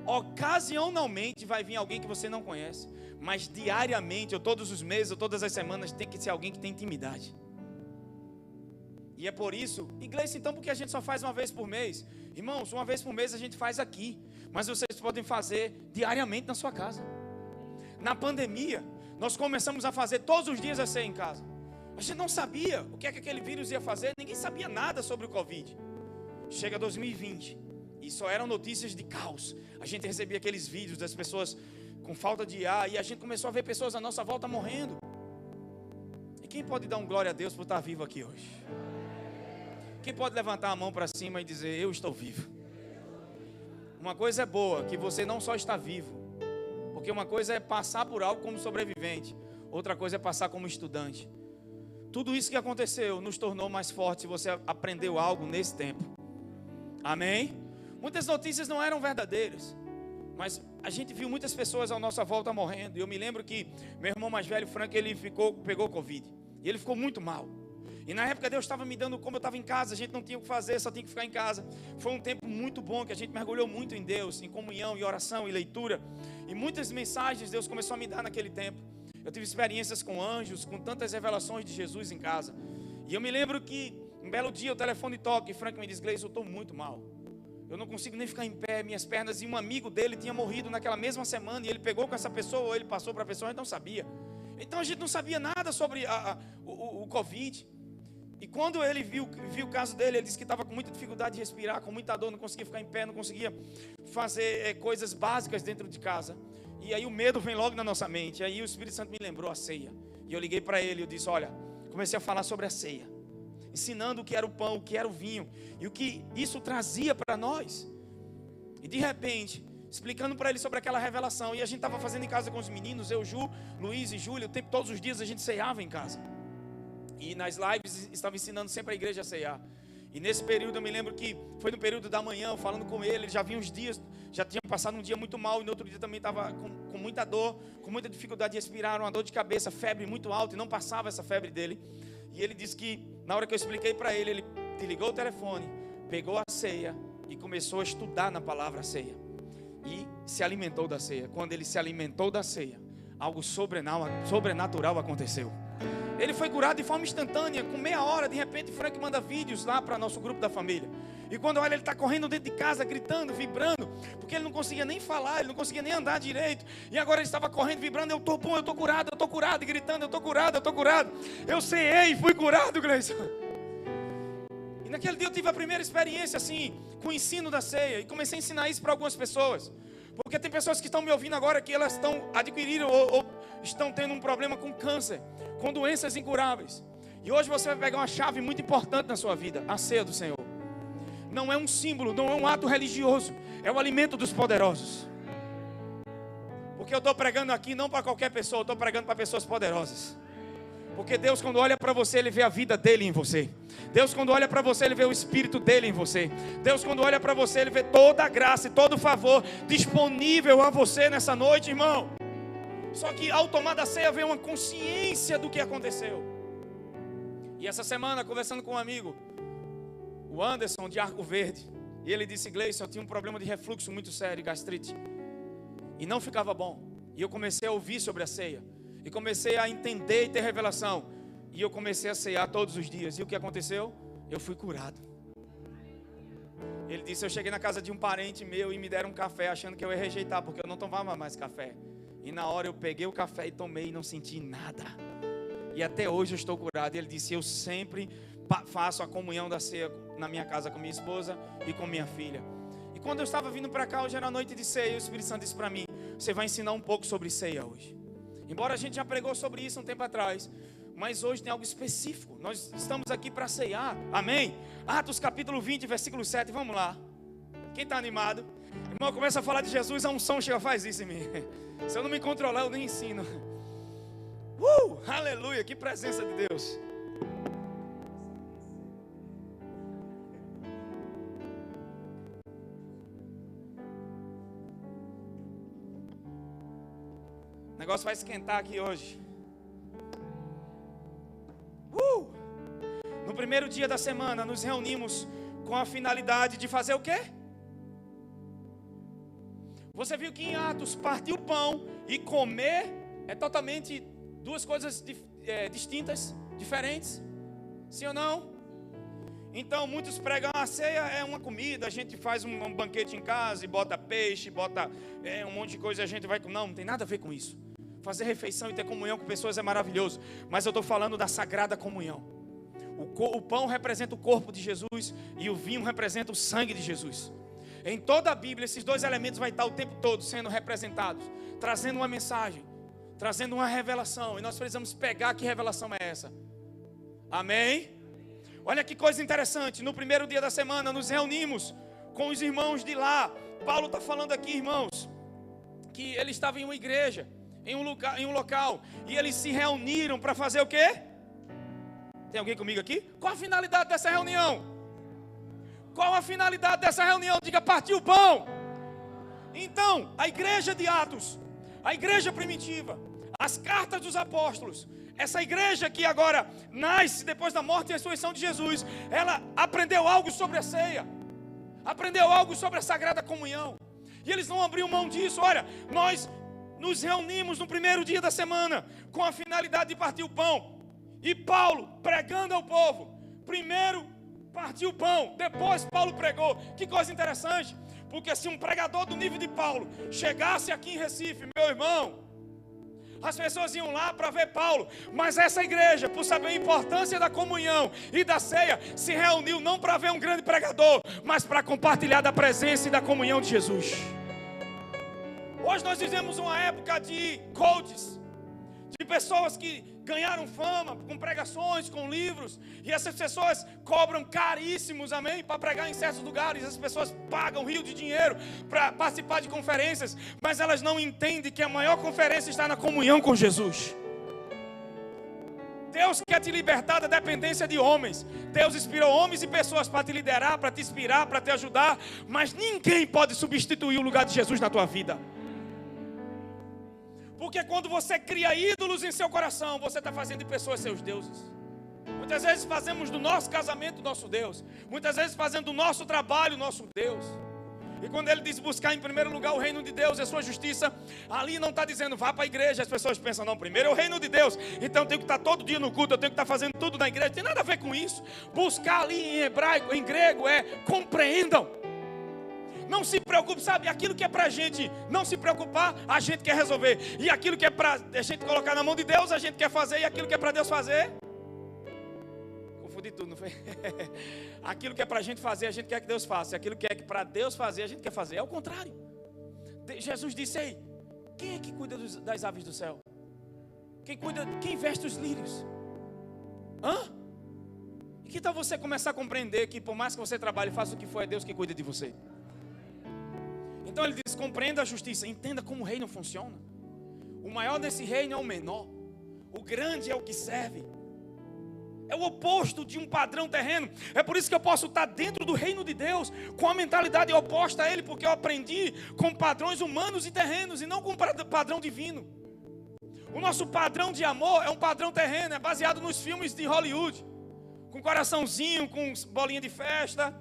Ocasionalmente vai vir alguém que você não conhece, mas diariamente, ou todos os meses, ou todas as semanas, tem que ser alguém que tem intimidade. E é por isso, igreja, então, porque a gente só faz uma vez por mês? Irmãos, uma vez por mês a gente faz aqui, mas vocês podem fazer diariamente na sua casa. Na pandemia, nós começamos a fazer todos os dias a ceia em casa. A gente não sabia o que é que aquele vírus ia fazer, ninguém sabia nada sobre o Covid. Chega 2020 e só eram notícias de caos. A gente recebia aqueles vídeos das pessoas com falta de ar e a gente começou a ver pessoas à nossa volta morrendo. E quem pode dar um glória a Deus por estar vivo aqui hoje? Quem pode levantar a mão para cima e dizer, eu estou vivo? Uma coisa é boa, que você não só está vivo, porque uma coisa é passar por algo como sobrevivente, outra coisa é passar como estudante. Tudo isso que aconteceu nos tornou mais fortes se você aprendeu algo nesse tempo. Amém? Muitas notícias não eram verdadeiras, mas a gente viu muitas pessoas à nossa volta morrendo. E eu me lembro que meu irmão mais velho, Frank, ele pegou Covid. E ele ficou muito mal. E na época Deus estava me dando, como eu estava em casa, a gente não tinha o que fazer, só tinha que ficar em casa. Foi um tempo muito bom, que a gente mergulhou muito em Deus, em comunhão, em oração, em leitura. E muitas mensagens Deus começou a me dar naquele tempo. Eu tive experiências com anjos, com tantas revelações de Jesus em casa. E eu me lembro que um belo dia o telefone toca e Frank me diz, Gleice, eu estou muito mal. Eu não consigo nem ficar em pé, minhas pernas. E um amigo dele tinha morrido naquela mesma semana. E ele pegou com essa pessoa, ou ele passou para a pessoa, a gente não sabia. Então a gente não sabia nada sobre o Covid. E quando ele viu o caso dele, ele disse que estava com muita dificuldade de respirar, com muita dor, não conseguia ficar em pé, não conseguia fazer coisas básicas dentro de casa. E aí o medo vem logo na nossa mente. E aí o Espírito Santo me lembrou a ceia. E eu liguei para ele, eu disse, olha, comecei a falar sobre a ceia, ensinando o que era o pão, o que era o vinho, e o que isso trazia para nós. E de repente, explicando para ele sobre aquela revelação. E a gente estava fazendo em casa com os meninos, eu, Ju, Luiz e Júlia, todos os dias a gente ceava em casa. E nas lives estava ensinando sempre a igreja a ceiar. E nesse período eu me lembro que foi no período da manhã, falando com ele já vinha uns dias, já tinha passado um dia muito mal, e no outro dia também estava com muita dor, com muita dificuldade de respirar, uma dor de cabeça, febre muito alta, e não passava essa febre dele. E ele disse que, na hora que eu expliquei para ele, ele ligou o telefone, pegou a ceia e começou a estudar na palavra ceia. E se alimentou da ceia. Quando ele se alimentou da ceia, algo sobrenatural aconteceu. Ele foi curado de forma instantânea, com meia hora, de repente Frank manda vídeos lá para nosso grupo da família. E quando olha, ele está correndo dentro de casa, gritando, vibrando, porque ele não conseguia nem falar, ele não conseguia nem andar direito. E agora ele estava correndo, vibrando, eu estou bom, eu estou curado, e gritando, eu estou curado, eu estou curado. Eu ceiei, fui curado, Gleison. E naquele dia eu tive a primeira experiência assim, com o ensino da ceia, e comecei a ensinar isso para algumas pessoas. Porque tem pessoas que estão me ouvindo agora que elas estão adquirindo ou estão tendo um problema com câncer, com doenças incuráveis. E hoje você vai pegar uma chave muito importante na sua vida, a ceia do Senhor. Não é um símbolo, não é um ato religioso, é o alimento dos poderosos. Porque eu estou pregando aqui não para qualquer pessoa, eu estou pregando para pessoas poderosas. Porque Deus, quando olha para você, Ele vê a vida dEle em você. Deus, quando olha para você, Ele vê o Espírito dEle em você. Deus, quando olha para você, Ele vê toda a graça e todo o favor disponível a você nessa noite, irmão. Só que ao tomar da ceia, vem uma consciência do que aconteceu. E essa semana, conversando com um amigo, o Anderson, de Arco Verde, e ele disse, Gleison, eu tinha um problema de refluxo muito sério, gastrite, e não ficava bom. E eu comecei a ouvir sobre a ceia. E comecei a entender e ter revelação. E eu comecei a ceiar todos os dias. E o que aconteceu? Eu fui curado. Ele disse, eu cheguei na casa de um parente meu e me deram um café, achando que eu ia rejeitar, porque eu não tomava mais café. E na hora eu peguei o café e tomei e não senti nada. E até hoje eu estou curado. E ele disse, eu sempre faço a comunhão da ceia na minha casa com minha esposa e com minha filha. E quando eu estava vindo para cá, hoje era noite de ceia, o Espírito Santo disse para mim, você vai ensinar um pouco sobre ceia hoje. Embora a gente já pregou sobre isso um tempo atrás, Mas hoje tem algo específico. Nós estamos aqui para ceiar. Amém? Atos capítulo 20, versículo 7. Vamos lá. Quem está animado? Irmão, começa a falar de Jesus, a unção chega, faz isso em mim. Se eu não me controlar, eu nem ensino. Aleluia, que presença de Deus. O negócio vai esquentar aqui hoje. No primeiro dia da semana, nos reunimos com a finalidade de fazer o quê? Você viu que em Atos, partir o pão e comer é totalmente duas coisas distintas, diferentes. Sim ou não? Então, muitos pregam a ceia é uma comida, a gente faz um banquete em casa e bota peixe, bota um monte de coisa e a gente vai... Não tem nada a ver com isso. Fazer refeição e ter comunhão com pessoas é maravilhoso. Mas eu estou falando da sagrada comunhão. O pão representa o corpo de Jesus e o vinho representa o sangue de Jesus. Em toda a Bíblia, esses dois elementos vão estar o tempo todo sendo representados, trazendo uma mensagem, trazendo uma revelação. E nós precisamos pegar que revelação é essa. Amém? Olha que coisa interessante. No primeiro dia da semana, nos reunimos com os irmãos de lá. Paulo está falando aqui, irmãos, que ele estava em uma igreja, em um local, e eles se reuniram para fazer o quê? Tem alguém comigo aqui? Qual a finalidade dessa reunião? Qual a finalidade dessa reunião? Diga, partir o pão. Então, a igreja de Atos, a igreja primitiva, as cartas dos apóstolos, essa igreja que agora nasce depois da morte e ressurreição de Jesus, ela aprendeu algo sobre a ceia, aprendeu algo sobre a sagrada comunhão, e eles não abriram mão disso. Olha, nós nos reunimos no primeiro dia da semana com a finalidade de partir o pão. E Paulo, pregando ao povo, primeiro partiu o pão, depois Paulo pregou. Que coisa interessante, porque se um pregador do nível de Paulo chegasse aqui em Recife, meu irmão, as pessoas iam lá para ver Paulo. Mas essa igreja, por saber a importância da comunhão e da ceia, se reuniu não para ver um grande pregador, mas para compartilhar da presença e da comunhão de Jesus. Hoje nós vivemos uma época de coaches, de pessoas que ganharam fama com pregações, com livros, e essas pessoas cobram caríssimos, amém, para pregar em certos lugares. As pessoas pagam rio de dinheiro para participar de conferências, mas elas não entendem que a maior conferência está na comunhão com Jesus. Deus quer te libertar da dependência de homens. Deus inspirou homens e pessoas para te liderar, para te inspirar, para te ajudar, mas ninguém pode substituir o lugar de Jesus na tua vida. Porque quando você cria ídolos em seu coração, você está fazendo de pessoas seus deuses. Muitas vezes fazemos do nosso casamento nosso Deus. Muitas vezes fazendo do nosso trabalho nosso Deus. E quando ele diz buscar em primeiro lugar o reino de Deus e a sua justiça, ali não está dizendo vá para a igreja. As pessoas pensam, não, primeiro é o reino de Deus, então eu tenho que estar todo dia no culto, eu tenho que estar fazendo tudo na igreja. Não tem nada a ver com isso. Buscar ali em hebraico, em grego, é compreendam. Não se preocupe, sabe? Aquilo que é para a gente não se preocupar, a gente quer resolver. E aquilo que é para a gente colocar na mão de Deus, a gente quer fazer. E aquilo que é para Deus fazer, confundi tudo, não foi? Aquilo que é para a gente fazer, a gente quer que Deus faça. E aquilo que é para Deus fazer, a gente quer fazer. É o contrário. Jesus disse, ei, quem é que cuida das aves do céu? Quem veste os lírios? E que tal você começar a compreender que por mais que você trabalhe e faça o que for, é Deus que cuida de você? Então ele diz, compreenda a justiça, entenda como o reino funciona. O maior desse reino é o menor. O grande é o que serve. É o oposto de um padrão terreno. É por isso que eu posso estar dentro do reino de Deus com a mentalidade oposta a ele, porque eu aprendi com padrões humanos e terrenos e não com padrão divino. O nosso padrão de amor é um padrão terreno, é baseado nos filmes de Hollywood, com coraçãozinho, com bolinha de festa.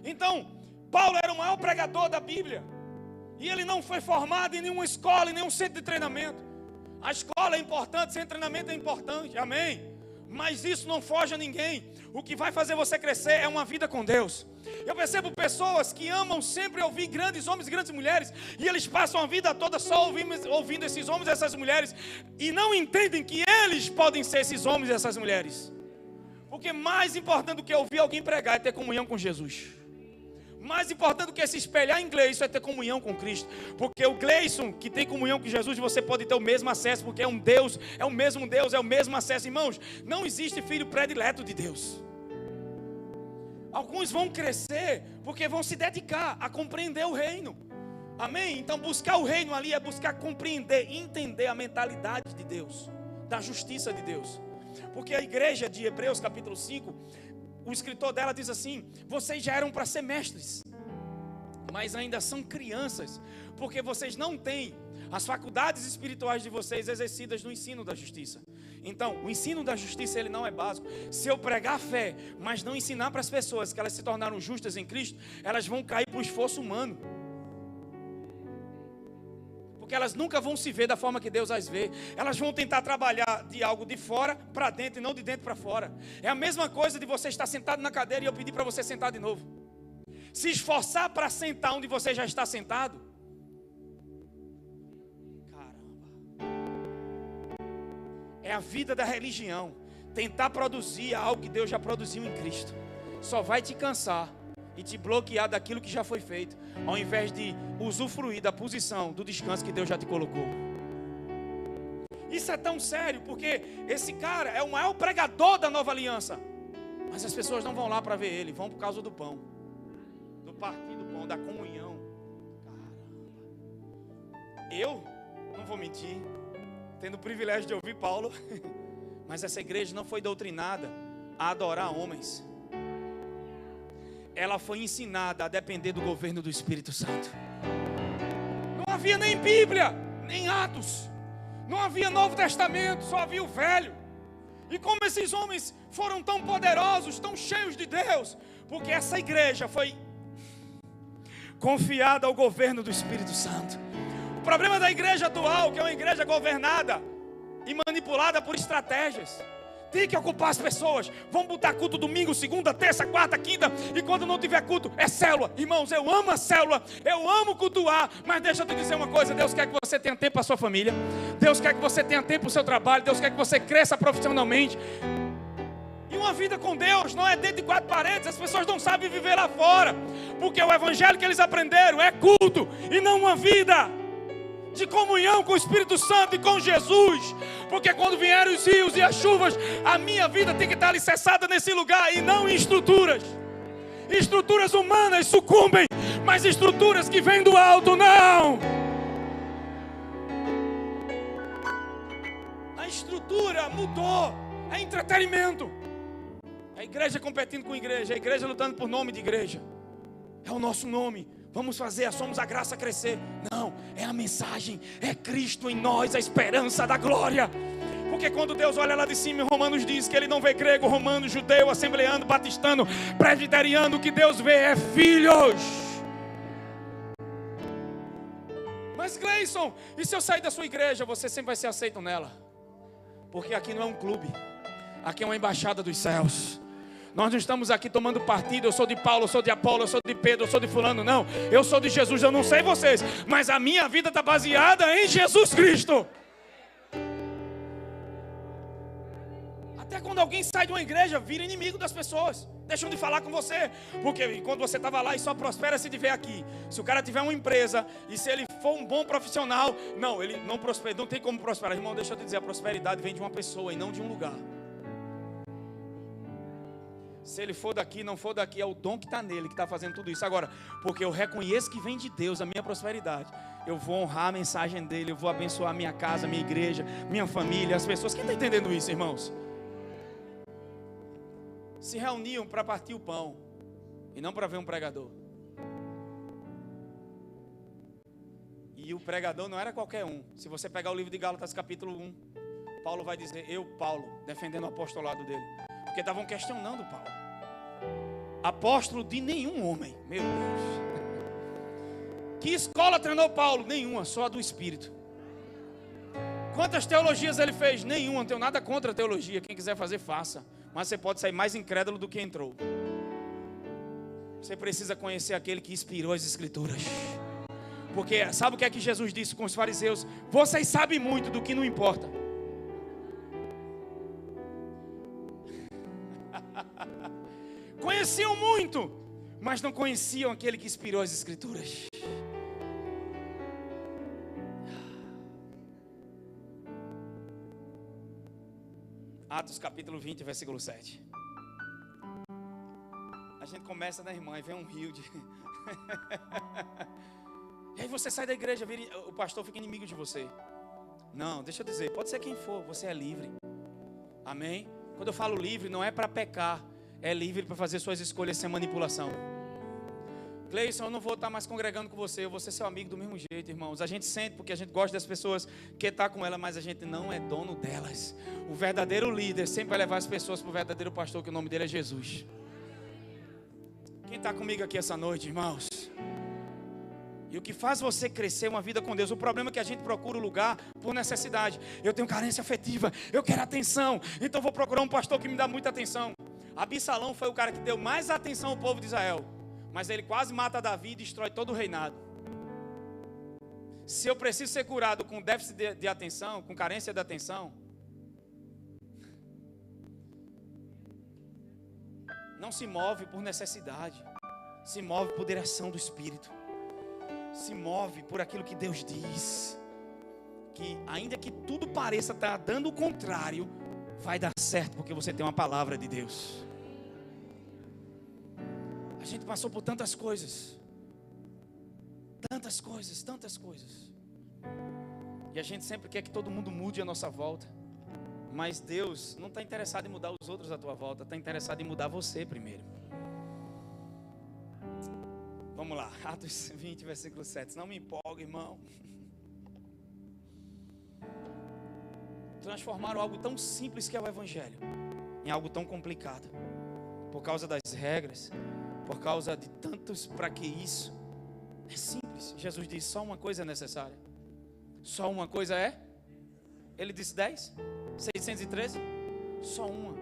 Então, Paulo era o maior pregador da Bíblia. E ele não foi formado em nenhuma escola, em nenhum centro de treinamento. A escola é importante, sem treinamento é importante, amém? Mas isso não foge a ninguém. O que vai fazer você crescer é uma vida com Deus. Eu percebo pessoas que amam sempre ouvir grandes homens e grandes mulheres, e eles passam a vida toda só ouvindo esses homens e essas mulheres, e não entendem que eles podem ser esses homens e essas mulheres. Porque mais importante do que ouvir alguém pregar é ter comunhão com Jesus. Mais importante do que se espelhar em Gleison é ter comunhão com Cristo. Porque o Gleison que tem comunhão com Jesus, você pode ter o mesmo acesso, porque é um Deus, é o mesmo Deus, é o mesmo acesso. Irmãos, não existe filho predileto de Deus. Alguns vão crescer porque vão se dedicar a compreender o reino. Amém? Então buscar o reino ali é buscar compreender, entender a mentalidade de Deus, da justiça de Deus. Porque a igreja de Hebreus capítulo 5, o escritor dela diz assim: vocês já eram para ser mestres, mas ainda são crianças, porque vocês não têm as faculdades espirituais de vocês exercidas no ensino da justiça. Então, o ensino da justiça, ele não é básico. Se eu pregar fé, mas não ensinar para as pessoas que elas se tornaram justas em Cristo, elas vão cair para o esforço humano. Porque elas nunca vão se ver da forma que Deus as vê. Elas vão tentar trabalhar de algo de fora para dentro e não de dentro para fora. É a mesma coisa de você estar sentado na cadeira e eu pedir para você sentar de novo. Se esforçar para sentar onde você já está sentado. Caramba. É a vida da religião. Tentar produzir algo que Deus já produziu em Cristo. Só vai te cansar e te bloquear daquilo que já foi feito, ao invés de usufruir da posição, do descanso que Deus já te colocou. Isso é tão sério, porque esse cara é o maior pregador da nova aliança, mas as pessoas não vão lá para ver ele, vão por causa do pão, do partir do pão, da comunhão. Caramba. Eu não vou mentir, tendo o privilégio de ouvir Paulo, mas essa igreja não foi doutrinada a adorar homens. Ela foi ensinada a depender do governo do Espírito Santo. Não havia nem Bíblia, nem Atos. Não havia Novo Testamento, só havia o Velho. E como esses homens foram tão poderosos, tão cheios de Deus? Porque essa igreja foi confiada ao governo do Espírito Santo. O problema da igreja atual, que é uma igreja governada e manipulada por estratégias. Tem que ocupar as pessoas. Vamos botar culto domingo, segunda, terça, quarta, quinta. E quando não tiver culto, é célula. Irmãos, eu amo a célula. Eu amo cultuar. Mas deixa eu te dizer uma coisa. Deus quer que você tenha tempo para a sua família. Deus quer que você tenha tempo para o seu trabalho. Deus quer que você cresça profissionalmente. E uma vida com Deus não é dentro de quatro paredes. As pessoas não sabem viver lá fora. Porque o evangelho que eles aprenderam é culto e não uma vida de comunhão com o Espírito Santo e com Jesus. Porque quando vierem os rios e as chuvas, a minha vida tem que estar alicerçada nesse lugar e não em estruturas. Estruturas humanas sucumbem, mas estruturas que vêm do alto, não. A estrutura mudou, é entretenimento. A igreja competindo com a igreja lutando por nome de igreja. É o nosso nome. Vamos fazer, somos a graça crescer. Não, é a mensagem, é Cristo em nós, a esperança da glória. Porque quando Deus olha lá de cima, em Romanos diz que Ele não vê grego, romano, judeu, assembleano, batistano, presbiteriano. O que Deus vê é filhos. Mas Gleison, e se eu sair da sua igreja, você sempre vai ser aceito nela? Porque aqui não é um clube, aqui é uma embaixada dos céus. Nós não estamos aqui tomando partido, eu sou de Paulo, eu sou de Apolo, eu sou de Pedro, eu sou de fulano, não. Eu sou de Jesus, eu não sei vocês, mas a minha vida está baseada em Jesus Cristo. Até quando alguém sai de uma igreja, vira inimigo das pessoas. Deixam de falar com você. Porque quando você estava lá e só prospera se tiver aqui. Se o cara tiver uma empresa e se ele for um bom profissional, não, ele não prospera, não tem como prosperar. Irmão, deixa eu te dizer, a prosperidade vem de uma pessoa e não de um lugar. Se ele for daqui, não for daqui, é o dom que está nele, que está fazendo tudo isso. Agora, porque eu reconheço que vem de Deus a minha prosperidade, eu vou honrar a mensagem dele, eu vou abençoar a minha casa, a minha igreja, minha família, as pessoas. Quem está entendendo isso, irmãos? Se reuniam para partir o pão e não para ver um pregador. E o pregador não era qualquer um. Se você pegar o livro de Gálatas capítulo 1, Paulo vai dizer, eu, Paulo, defendendo o apostolado dele. Porque estavam questionando Paulo. Apóstolo de nenhum homem. Meu Deus. Que escola treinou Paulo? Nenhuma, só a do Espírito. Quantas teologias ele fez? Nenhuma, não tenho nada contra a teologia. Quem quiser fazer, faça. Mas você pode sair mais incrédulo do que entrou. Você precisa conhecer aquele que inspirou as Escrituras. Porque sabe o que é que Jesus disse com os fariseus? Vocês sabem muito do que não importa. Conheciam muito, mas não conheciam aquele que inspirou as Escrituras. Atos capítulo 20, versículo 7. A gente começa, né, irmã, e vem um rio de... E aí você sai da igreja, o pastor fica inimigo de você. Não, deixa eu dizer, pode ser quem for, você é livre. Amém? Quando eu falo livre, não é para pecar, é livre para fazer suas escolhas sem manipulação. Cleison, eu não vou estar mais congregando com você, eu vou ser seu amigo do mesmo jeito, irmãos. A gente sente porque a gente gosta das pessoas, quer estar com elas, mas a gente não é dono delas. O verdadeiro líder sempre vai levar as pessoas para o verdadeiro pastor, que o nome dele é Jesus. Quem está comigo aqui essa noite, irmãos? E o que faz você crescer uma vida com Deus, o problema é que a gente procura o lugar por necessidade. Eu tenho carência afetiva, eu quero atenção, então vou procurar um pastor que me dá muita atenção. Absalão foi o cara que deu mais atenção ao povo de Israel, mas ele quase mata Davi e destrói todo o reinado. Se eu preciso ser curado com déficit de atenção, com carência de atenção, não se move por necessidade, se move por direção do Espírito. Se move por aquilo que Deus diz, que ainda que tudo pareça estar dando o contrário, vai dar certo, porque você tem uma palavra de Deus. A gente passou por tantas coisas, tantas coisas, tantas coisas, e a gente sempre quer que todo mundo mude a nossa volta, mas Deus não está interessado em mudar os outros à tua volta, está interessado em mudar você primeiro. Vamos lá, Atos 20, versículo 7. Não me empolga, irmão. Transformaram algo tão simples que é o Evangelho em algo tão complicado, por causa das regras, por causa de tantos para que isso. É simples. Jesus disse: só uma coisa é necessária. Só uma coisa é? Ele disse 10? 613? Só uma.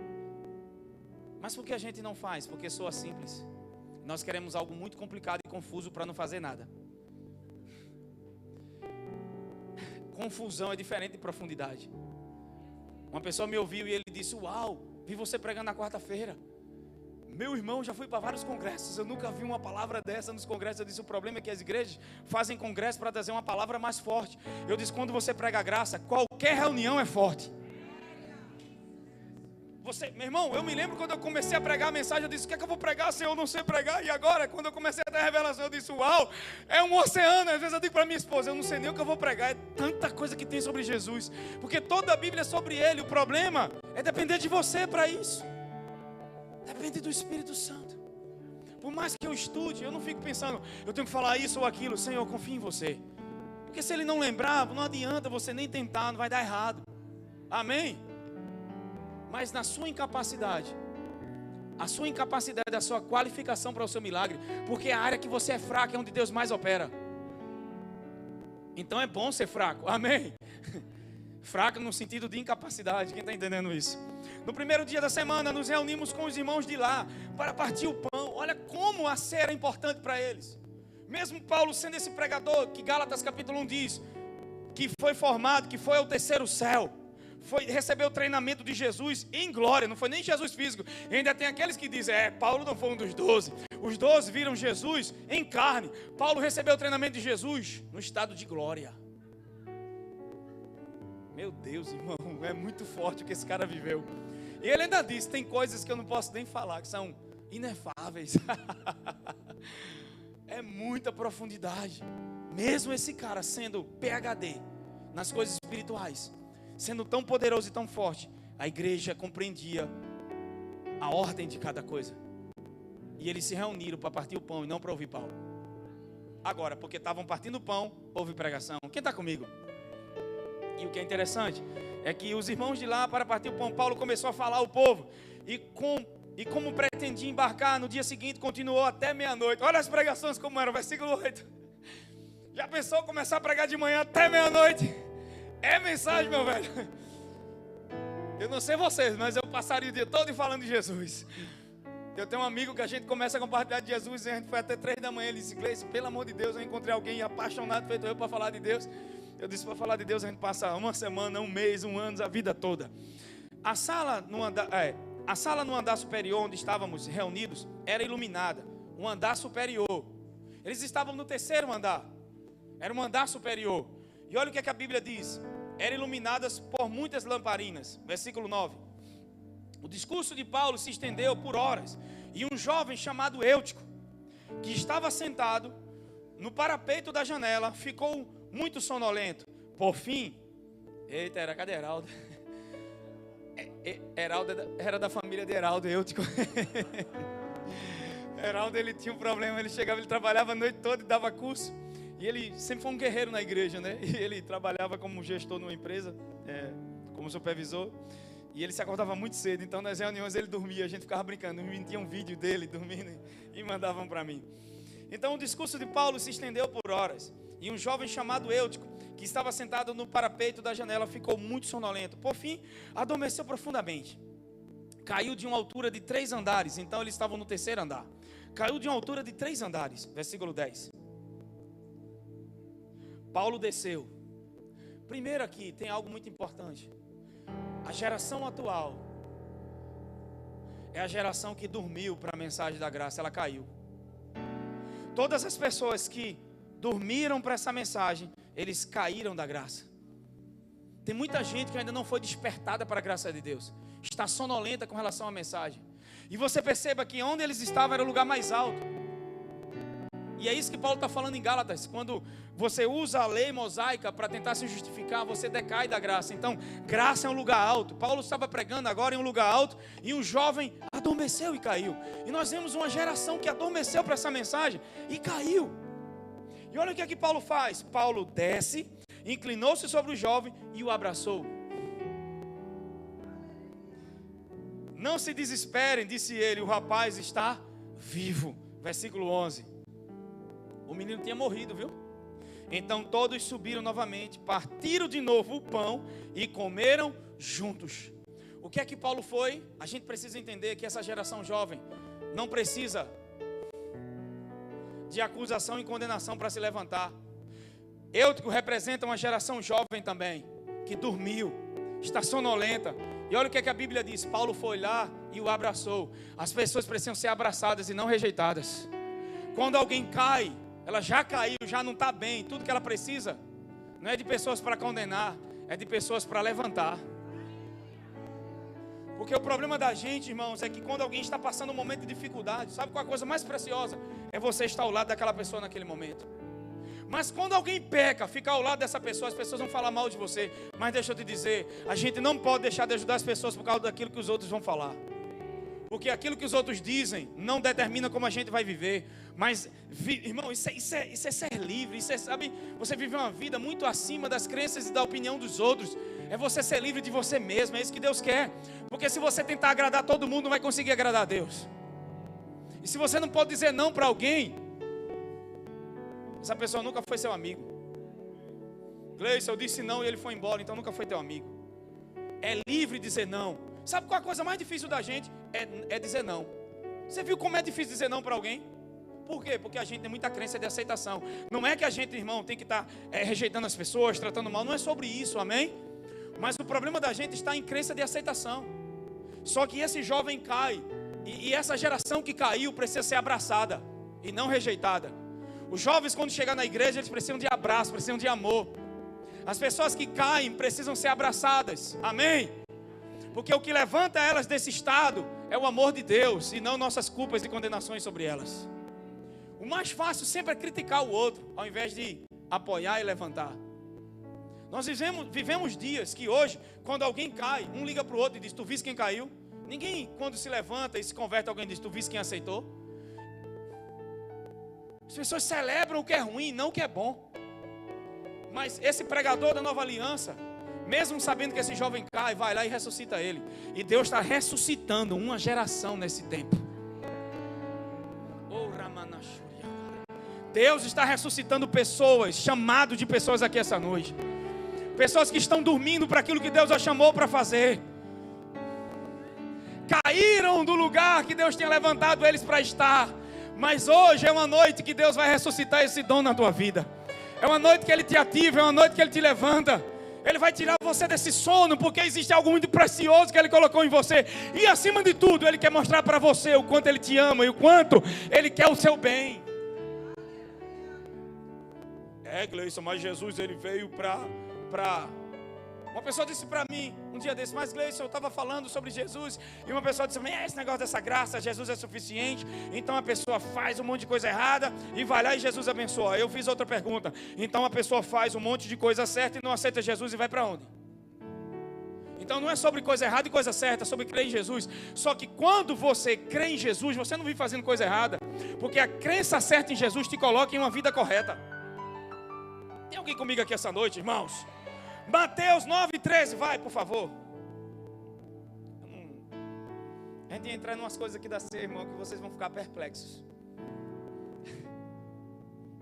Mas por que a gente não faz? Porque soa simples. Nós queremos algo muito complicado e confuso para não fazer nada. Confusão é diferente de profundidade. Uma pessoa me ouviu e ele disse: uau, vi você pregando na quarta-feira. Meu irmão, já fui para vários congressos, eu nunca vi uma palavra dessa nos congressos. Eu disse: o problema é que as igrejas fazem congresso para trazer uma palavra mais forte. Eu disse: quando você prega a graça, qualquer reunião é forte. Meu irmão, eu me lembro quando eu comecei a pregar a mensagem, eu disse: o que é que eu vou pregar, Senhor? Eu não sei pregar. E agora, quando eu comecei a ter a revelação, eu disse: uau, é um oceano. Às vezes eu digo para minha esposa: eu não sei nem o que eu vou pregar. É tanta coisa que tem sobre Jesus, porque toda a Bíblia é sobre Ele. O problema é depender de você para isso. Depende do Espírito Santo. Por mais que eu estude, eu não fico pensando: eu tenho que falar isso ou aquilo. Senhor, eu confio em você. Porque se Ele não lembrar, não adianta você nem tentar, não vai dar errado. Amém? Mas na sua incapacidade, a sua qualificação para o seu milagre, porque a área que você é fraco é onde Deus mais opera. Então é bom ser fraco, amém? Fraco no sentido de incapacidade, quem está entendendo isso? No primeiro dia da semana, nos reunimos com os irmãos de lá, para partir o pão. Olha como a ceia era importante para eles. Mesmo Paulo sendo esse pregador, que Gálatas capítulo 1 diz, que foi formado, que foi ao terceiro céu, recebeu o treinamento de Jesus em glória, não foi nem Jesus físico. E ainda tem aqueles que dizem: Paulo não foi um dos 12. Os 12 viram Jesus em carne. Paulo recebeu o treinamento de Jesus no estado de glória. Meu Deus, irmão, é muito forte o que esse cara viveu. E ele ainda disse: tem coisas que eu não posso nem falar, que são inefáveis. É muita profundidade. Mesmo esse cara sendo PhD nas coisas espirituais, sendo tão poderoso e tão forte, a igreja compreendia a ordem de cada coisa. E eles se reuniram para partir o pão e não para ouvir Paulo. Agora, porque estavam partindo o pão, houve pregação. Quem está comigo? E o que é interessante é que os irmãos de lá, para partir o pão, Paulo começou a falar ao povo. E como pretendia embarcar, no dia seguinte continuou até meia-noite. Olha as pregações como eram, versículo 8. Já pensou começar a pregar de manhã até meia-noite? É mensagem, meu velho. Eu não sei vocês, mas eu passaria o dia todo falando de Jesus. Eu tenho um amigo que a gente começa a compartilhar de Jesus, e a gente foi até 3 da manhã. Ele disse: Gleice, pelo amor de Deus, eu encontrei alguém apaixonado feito eu para falar de Deus. Eu disse: para falar de Deus a gente passa uma semana, um mês, um ano, a vida toda. A sala no andar superior onde estávamos reunidos era iluminada. um andar superior. Eles estavam no terceiro andar. Era um andar superior. E olha o que é que a Bíblia diz. Eram iluminadas por muitas lamparinas. Versículo 9. O discurso de Paulo se estendeu por horas. E um jovem chamado Eutico, que estava sentado no parapeito da janela, ficou muito sonolento. Por fim, eita, cadê Heraldo? Heraldo era da família de Heraldo, Eutico. Heraldo, ele tinha um problema, ele chegava, ele trabalhava a noite toda e dava curso. E ele sempre foi um guerreiro na igreja, né? E ele trabalhava como gestor numa empresa, como supervisor. E ele se acordava muito cedo, então nas reuniões ele dormia, a gente ficava brincando. Me tinha um vídeo dele dormindo e mandavam para mim. Então o discurso de Paulo se estendeu por horas. E um jovem chamado Eutico, que estava sentado no parapeito da janela, ficou muito sonolento. Por fim, adormeceu profundamente. Caiu de uma altura de 3 andares, então eles estavam no terceiro andar. Caiu de uma altura de 3 andares, versículo 10. Paulo desceu. Primeiro aqui tem algo muito importante. A geração atual é a geração que dormiu para a mensagem da graça, ela caiu. Todas as pessoas que dormiram para essa mensagem, eles caíram da graça. Tem muita gente que ainda não foi despertada para a graça de Deus, está sonolenta com relação à mensagem. E você perceba que onde eles estavam era o lugar mais alto. E é isso que Paulo está falando em Gálatas. Quando você usa a lei mosaica para tentar se justificar, você decai da graça. Então, graça é um lugar alto. Paulo estava pregando agora em um lugar alto, e um jovem adormeceu e caiu. E nós vemos uma geração que adormeceu para essa mensagem e caiu. E olha o que é que Paulo faz. Paulo desce, inclinou-se sobre o jovem e o abraçou. Não se desesperem, disse ele, o rapaz está vivo. Versículo 11. O menino tinha morrido, viu? Então todos subiram novamente, partiram de novo o pão e comeram juntos. O que é que Paulo foi? A gente precisa entender que essa geração jovem não precisa de acusação e condenação para se levantar. Eutico representa uma geração jovem também, que dormiu, está sonolenta. E olha o que é que a Bíblia diz. Paulo foi lá e o abraçou. As pessoas precisam ser abraçadas e não rejeitadas. Quando alguém cai, ela já caiu, já não está bem. Tudo que ela precisa não é de pessoas para condenar, é de pessoas para levantar. Porque o problema da gente, irmãos, é que quando alguém está passando um momento de dificuldade, sabe qual é a coisa mais preciosa? É você estar ao lado daquela pessoa naquele momento. Mas quando alguém peca, ficar ao lado dessa pessoa, as pessoas vão falar mal de você. Mas deixa eu te dizer, a gente não pode deixar de ajudar as pessoas por causa daquilo que os outros vão falar. Porque aquilo que os outros dizem não determina como a gente vai viver. Mas, irmão, isso é ser livre. Isso é, sabe, você viver uma vida muito acima das crenças e da opinião dos outros. É você ser livre de você mesmo. É isso que Deus quer. Porque se você tentar agradar todo mundo, não vai conseguir agradar a Deus. E se você não pode dizer não para alguém, essa pessoa nunca foi seu amigo. Gleison, eu disse não e ele foi embora, então nunca foi teu amigo. É livre dizer não. Sabe qual é a coisa mais difícil da gente? É dizer não. Você viu como é difícil dizer não para alguém? Por quê? Porque a gente tem muita crença de aceitação. Não é que a gente, irmão, tem que estar rejeitando as pessoas, tratando mal. Não é sobre isso, amém? Mas o problema da gente está em crença de aceitação. Só que esse jovem cai. E essa geração que caiu precisa ser abraçada e não rejeitada. Os jovens, quando chegam na igreja, eles precisam de abraço, precisam de amor. As pessoas que caem precisam ser abraçadas, amém? Porque o que levanta elas desse estado é o amor de Deus e não nossas culpas e condenações sobre elas. O mais fácil sempre é criticar o outro, ao invés de apoiar e levantar. Nós vivemos dias que hoje, quando alguém cai, um liga para o outro e diz, tu viste quem caiu? Ninguém, quando se levanta e se converte, alguém diz, tu viste quem aceitou? As pessoas celebram o que é ruim, não o que é bom. Mas esse pregador da nova aliança, mesmo sabendo que esse jovem cai, vai lá e ressuscita ele. E Deus está ressuscitando uma geração nesse tempo. Deus está ressuscitando pessoas, chamado de pessoas aqui essa noite. Pessoas que estão dormindo para aquilo que Deus a chamou para fazer. Caíram do lugar que Deus tinha levantado eles para estar. Mas hoje é uma noite que Deus vai ressuscitar esse dom na tua vida. É uma noite que Ele te ativa, é uma noite que Ele te levanta. Ele vai tirar você desse sono, porque existe algo muito precioso que Ele colocou em você. E acima de tudo, Ele quer mostrar para você o quanto Ele te ama e o quanto Ele quer o seu bem. Gleison, mas Jesus, Ele veio para... Uma pessoa disse para mim, um dia desse, mas Gleison, eu estava falando sobre Jesus, e uma pessoa disse, esse negócio dessa graça, Jesus é suficiente, então a pessoa faz um monte de coisa errada, e vai lá e Jesus abençoa. Eu fiz outra pergunta, então a pessoa faz um monte de coisa certa, e não aceita Jesus, e vai para onde? Então não é sobre coisa errada e coisa certa, é sobre crer em Jesus. Só que quando você crê em Jesus, você não vive fazendo coisa errada, porque a crença certa em Jesus te coloca em uma vida correta. Tem alguém comigo aqui essa noite, irmãos? Mateus 9:13, vai, por favor. A gente entra em umas coisas aqui da ceia, irmão, que vocês vão ficar perplexos.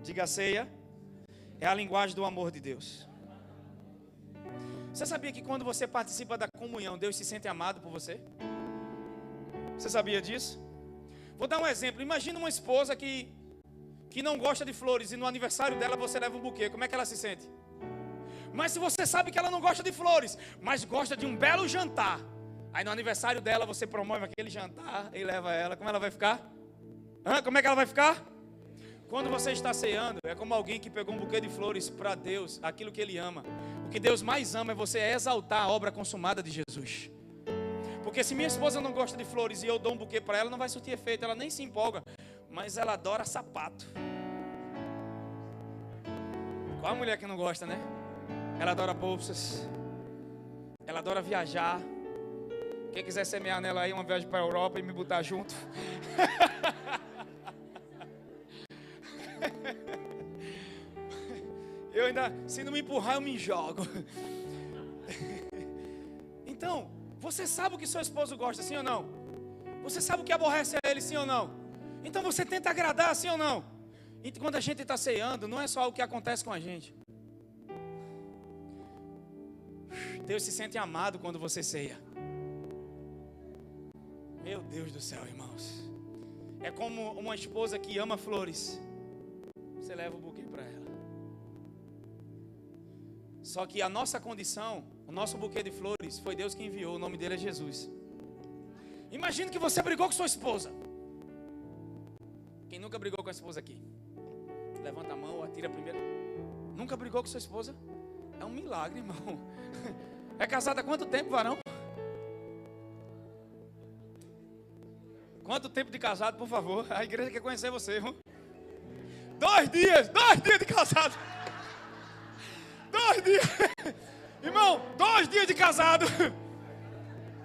Diga, a ceia é a linguagem do amor de Deus. Você sabia que quando você participa da comunhão, Deus se sente amado por você? Você sabia disso? Vou dar um exemplo. Imagina uma esposa que não gosta de flores e no aniversário dela você leva um buquê. Como é que ela se sente? Mas se você sabe que ela não gosta de flores, mas gosta de um belo jantar, aí no aniversário dela você promove aquele jantar e leva ela, como ela vai ficar? Como é que ela vai ficar? Quando você está ceando, é como alguém que pegou um buquê de flores para Deus, aquilo que Ele ama. O que Deus mais ama é você exaltar a obra consumada de Jesus. Porque se minha esposa não gosta de flores e eu dou um buquê para ela, não vai surtir efeito, ela nem se empolga. Mas ela adora sapato. Qual a mulher que não gosta, né? Ela adora bolsas. Ela adora viajar. Quem quiser semear nela aí uma viagem para a Europa e me botar junto. Eu ainda, se não me empurrar, eu me jogo. Então, você sabe o que seu esposo gosta, sim ou não? Você sabe o que aborrece a ele, sim ou não? Então você tenta agradar, sim ou não? E quando a gente está ceando, não é só o que acontece com a gente. Deus se sente amado quando você ceia. Meu Deus do céu, irmãos. É como uma esposa que ama flores. Você leva o buquê para ela. Só que a nossa condição, o nosso buquê de flores, foi Deus que enviou. O nome dele é Jesus. Imagina que você brigou com sua esposa. Quem nunca brigou com a esposa aqui? Levanta a mão, atira primeiro. Nunca brigou com sua esposa? É um milagre, irmão. É casado há quanto tempo, varão? Quanto tempo de casado, por favor? A igreja quer conhecer você, irmão. 2 dias de casado. 2 dias. Irmão, 2 dias de casado.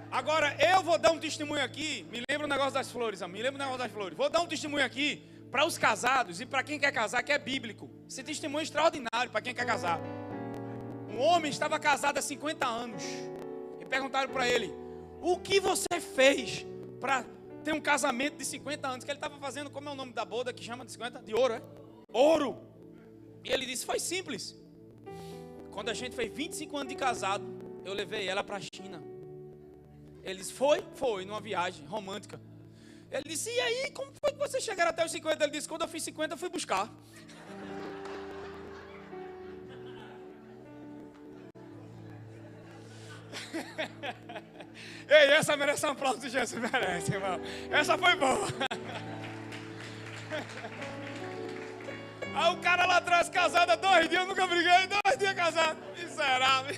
Agora, eu vou dar um testemunho aqui. Me lembra o negócio das flores, me lembra o negócio das flores. Vou dar um testemunho aqui para os casados e para quem quer casar, que é bíblico. Esse testemunho é extraordinário para quem quer casar. Um homem estava casado há 50 anos. E perguntaram para ele: o que você fez para ter um casamento de 50 anos? Que ele estava fazendo, como é o nome da boda que chama de 50? De ouro, é? Ouro. E ele disse: foi simples. Quando a gente fez 25 anos de casado, eu levei ela para a China. Ele disse: foi, numa viagem romântica. Ele disse: e aí, como foi que vocês chegaram até os 50? Ele disse: quando eu fiz 50, eu fui buscar. Ei, essa merece um aplauso de Jesus, merece, irmão. Essa foi boa. Aí o cara lá atrás, casado há 2 dias, eu nunca briguei, 2 dias casado. Miserável.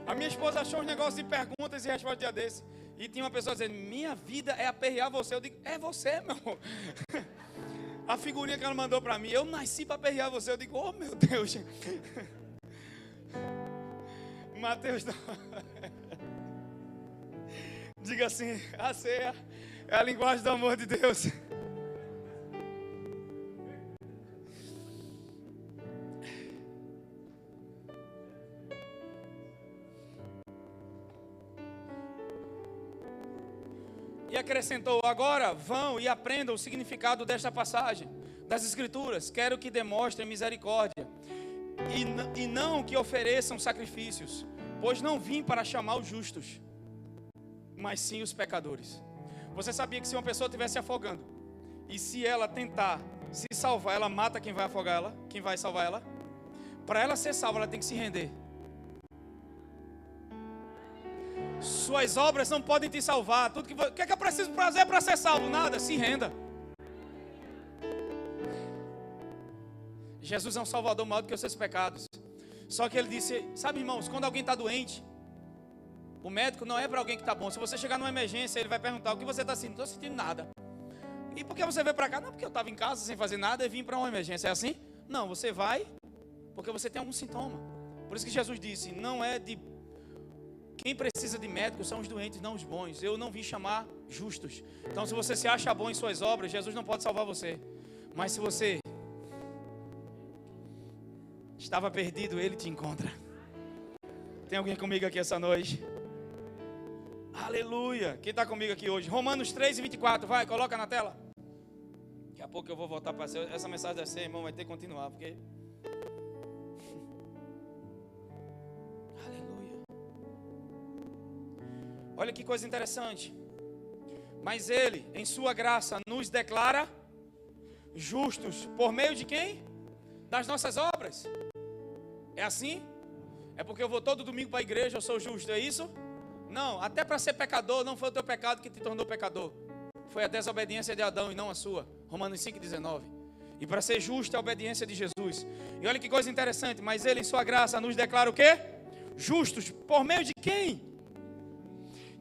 A minha esposa achou uns negócios de perguntas e respostas dia desse. E tinha uma pessoa dizendo: minha vida é aperrear você. Eu digo: é você, meu amor. A figurinha que ela mandou pra mim: eu nasci para aperrear você. Eu digo: oh, meu Deus. Mateus, diga assim: a ceia é a linguagem do amor de Deus. E acrescentou: agora vão e aprendam o significado desta passagem das Escrituras. Quero que demonstrem misericórdia e não que ofereçam sacrifícios, pois não vim para chamar os justos, mas sim os pecadores. Você sabia que se uma pessoa estivesse afogando, e se ela tentar se salvar, ela mata quem vai afogar ela? Quem vai salvar ela? Para ela ser salva, ela tem que se render. Suas obras não podem te salvar. Tudo que o que é que eu preciso fazer para ser salvo? Nada, se renda. Jesus é um salvador maior do que os seus pecados. Só que ele disse, sabe, irmãos, quando alguém está doente, o médico não é para alguém que está bom. Se você chegar numa emergência, ele vai perguntar, o que você está sentindo? Não estou sentindo nada. E por que você veio para cá? Não, porque eu estava em casa sem fazer nada e vim para uma emergência. É assim? Não, você vai porque você tem algum sintoma. Por isso que Jesus disse, não é de... Quem precisa de médico são os doentes, não os bons. Eu não vim chamar justos. Então, se você se acha bom em suas obras, Jesus não pode salvar você. Mas se você estava perdido, Ele te encontra. Tem alguém comigo aqui essa noite? Aleluia! Quem está comigo aqui hoje? Romanos 3:24, vai, coloca na tela. Daqui a pouco eu vou voltar para essa mensagem deve ser, irmão, vai ter que continuar, porque... Aleluia! Olha que coisa interessante. Mas Ele, em sua graça, nos declara justos. Por meio de quem? Das nossas obras. É assim? É porque eu vou todo domingo para a igreja, eu sou justo, é isso? Não, até para ser pecador, não foi o teu pecado que te tornou pecador. Foi a desobediência de Adão e não a sua. Romanos 5:19. E para ser justo é a obediência de Jesus. E olha que coisa interessante, mas Ele em sua graça nos declara o quê? Justos. Por meio de quem?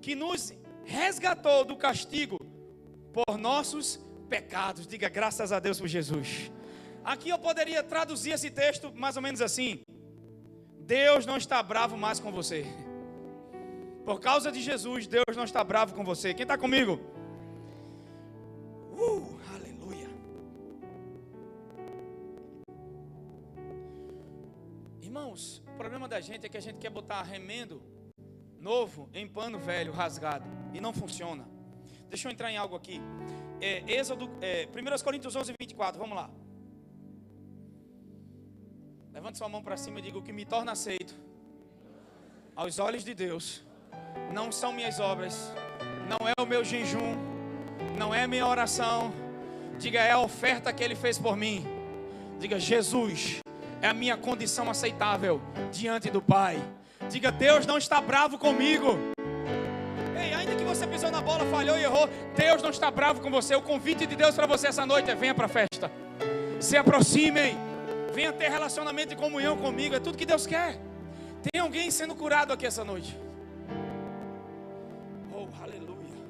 Que nos resgatou do castigo por nossos pecados. Diga graças a Deus por Jesus. Aqui eu poderia traduzir esse texto mais ou menos assim. Deus não está bravo mais com você. Por causa de Jesus, Deus não está bravo com você. Quem está comigo? Aleluia. Irmãos, o problema da gente é que a gente quer botar remendo novo em pano velho, rasgado. E não funciona. Deixa eu entrar em algo aqui. 1 Coríntios 11:24, vamos lá. Levante sua mão para cima e diga: o que me torna aceito aos olhos de Deus não são minhas obras, não é o meu jejum, não é a minha oração. Diga, é a oferta que Ele fez por mim. Diga, Jesus é a minha condição aceitável diante do Pai. Diga, Deus não está bravo comigo. Ei, ainda que você pisou na bola, falhou e errou, Deus não está bravo com você. O convite de Deus para você essa noite é: venha para a festa, se aproximem, venha ter relacionamento e comunhão comigo. É tudo que Deus quer. Tem alguém sendo curado aqui essa noite? Oh, aleluia.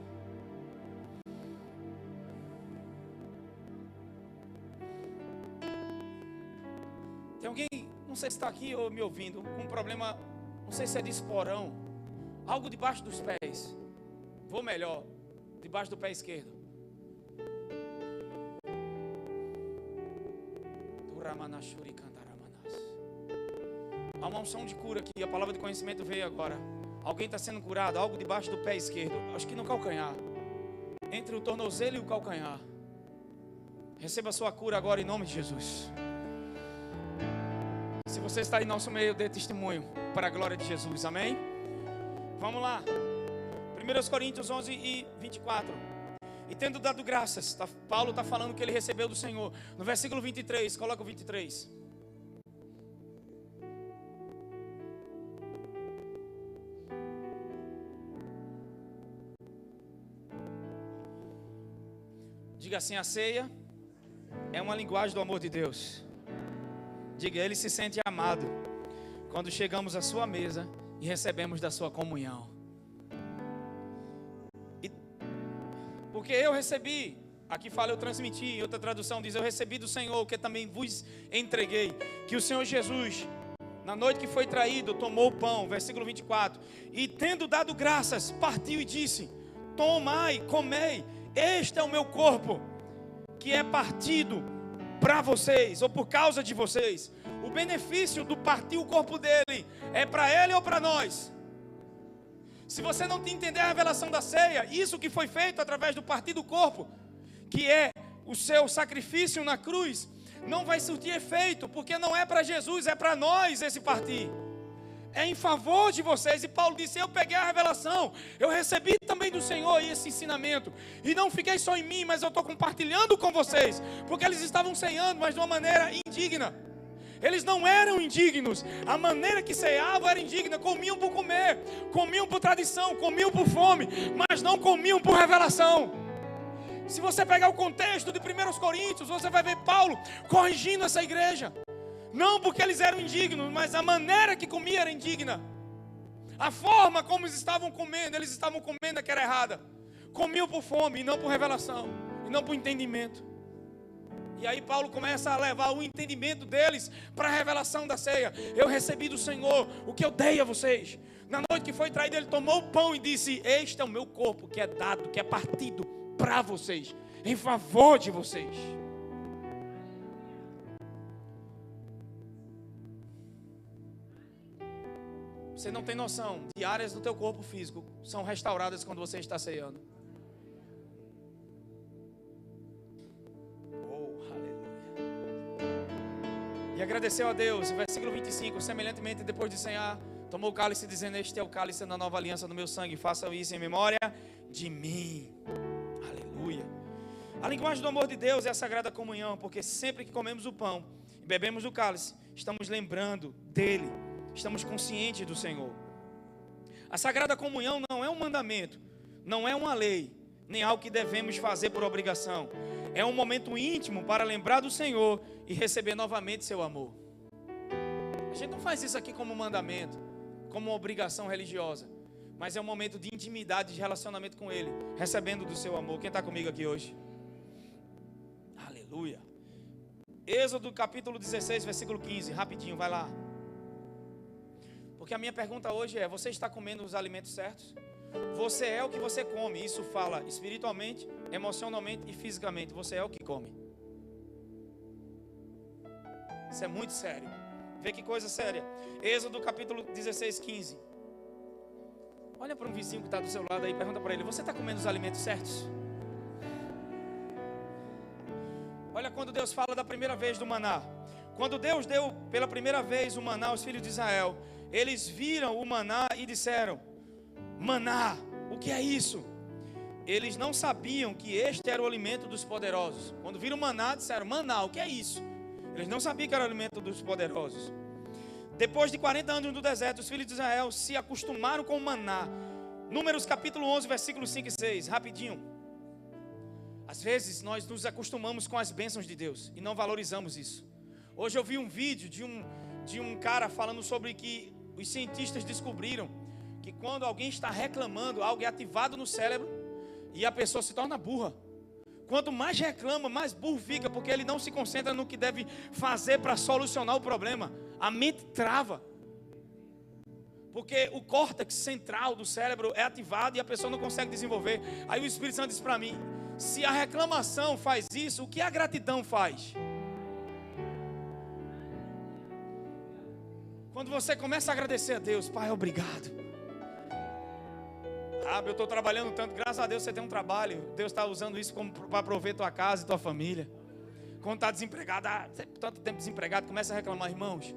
Tem alguém, não sei se está aqui ou me ouvindo, com um problema, não sei se é de esporão, algo debaixo dos pés. Vou melhor, debaixo do pé esquerdo. Há uma unção de cura aqui, a palavra de conhecimento veio agora. Alguém está sendo curado, algo debaixo do pé esquerdo, acho que no calcanhar, entre o tornozelo e o calcanhar. Receba a sua cura agora em nome de Jesus. Se você está em nosso meio, dê testemunho para a glória de Jesus, amém? Vamos lá, 1 Coríntios 11:24. E tendo dado graças, Paulo está falando que ele recebeu do Senhor. No versículo 23, coloca o 23. Diga assim: a ceia é uma linguagem do amor de Deus. Diga, Ele se sente amado quando chegamos à sua mesa e recebemos da sua comunhão. Porque eu recebi, aqui fala eu transmiti, em outra tradução diz: eu recebi do Senhor, que também vos entreguei. Que o Senhor Jesus, na noite que foi traído, tomou o pão, versículo 24. E tendo dado graças, partiu e disse: tomai, comei, este é o meu corpo, que é partido para vocês, ou por causa de vocês. O benefício do partir o corpo dele é para ele ou para nós? Se você não entender a revelação da ceia, isso que foi feito através do partir do corpo, que é o seu sacrifício na cruz, não vai surtir efeito, porque não é para Jesus, é para nós esse partir. É em favor de vocês. E Paulo disse: eu peguei a revelação, eu recebi também do Senhor esse ensinamento, e não fiquei só em mim, mas eu estou compartilhando com vocês, porque eles estavam ceando, mas de uma maneira indigna. Eles não eram indignos. A maneira que ceavam era indigna. Comiam por comer, comiam por tradição, comiam por fome, mas não comiam por revelação. Se você pegar o contexto de 1 Coríntios, você vai ver Paulo corrigindo essa igreja. Não porque eles eram indignos, mas a maneira que comia era indigna. A forma como eles estavam comendo é que era errada. Comiam por fome e não por revelação, e não por entendimento. E aí Paulo começa a levar o entendimento deles para a revelação da ceia. Eu recebi do Senhor o que eu dei a vocês. Na noite que foi traído, ele tomou o pão e disse: este é o meu corpo que é dado, que é partido para vocês, em favor de vocês. Você não tem noção de áreas do teu corpo físico são restauradas quando você está ceando. E agradeceu a Deus, versículo 25, semelhantemente depois de cear, tomou o cálice dizendo: este é o cálice da nova aliança do meu sangue, façam isso em memória de mim. Aleluia. A linguagem do amor de Deus é a sagrada comunhão, porque sempre que comemos o pão e bebemos do cálice, estamos lembrando dele, estamos conscientes do Senhor. A sagrada comunhão não é um mandamento, não é uma lei, nem algo que devemos fazer por obrigação. É um momento íntimo para lembrar do Senhor e receber novamente seu amor. A gente não faz isso aqui como mandamento, como uma obrigação religiosa, mas é um momento de intimidade, de relacionamento com Ele, recebendo do seu amor. Quem está comigo aqui hoje? Aleluia. Êxodo capítulo 16, versículo 15, rapidinho, vai lá. Porque a minha pergunta hoje é: você está comendo os alimentos certos? Você é o que você come. Isso fala espiritualmente, emocionalmente e fisicamente. Você é o que come. Isso é muito sério. Vê que coisa séria. Êxodo capítulo 16, 15. Olha para um vizinho que está do seu lado aí, pergunta para ele: você está comendo os alimentos certos? Olha quando Deus fala da primeira vez do maná. Quando Deus deu pela primeira vez o maná aos filhos de Israel, eles viram o maná e disseram: maná, o que é isso? Eles não sabiam que este era o alimento dos poderosos. Quando viram maná, disseram: maná, o que é isso? Eles não sabiam que era o alimento dos poderosos. Depois de 40 anos no deserto, os filhos de Israel se acostumaram com o maná. Números capítulo 11, versículos 5 e 6, rapidinho. Às vezes nós nos acostumamos com as bênçãos de Deus e não valorizamos isso. Hoje eu vi um vídeo de um cara falando sobre que os cientistas descobriram que quando alguém está reclamando, algo é ativado no cérebro e a pessoa se torna burra. Quanto mais reclama, mais burro fica, porque ele não se concentra no que deve fazer para solucionar o problema. A mente trava, porque o córtex central do cérebro é ativado e a pessoa não consegue desenvolver. Aí o Espírito Santo disse para mim: se a reclamação faz isso, o que a gratidão faz? Quando você começa a agradecer a Deus: Pai, obrigado. Eu estou trabalhando tanto, graças a Deus você tem um trabalho. Deus está usando isso para prover tua casa e tua família. Quando está desempregado, tanto tempo desempregado, começa a reclamar, irmãos.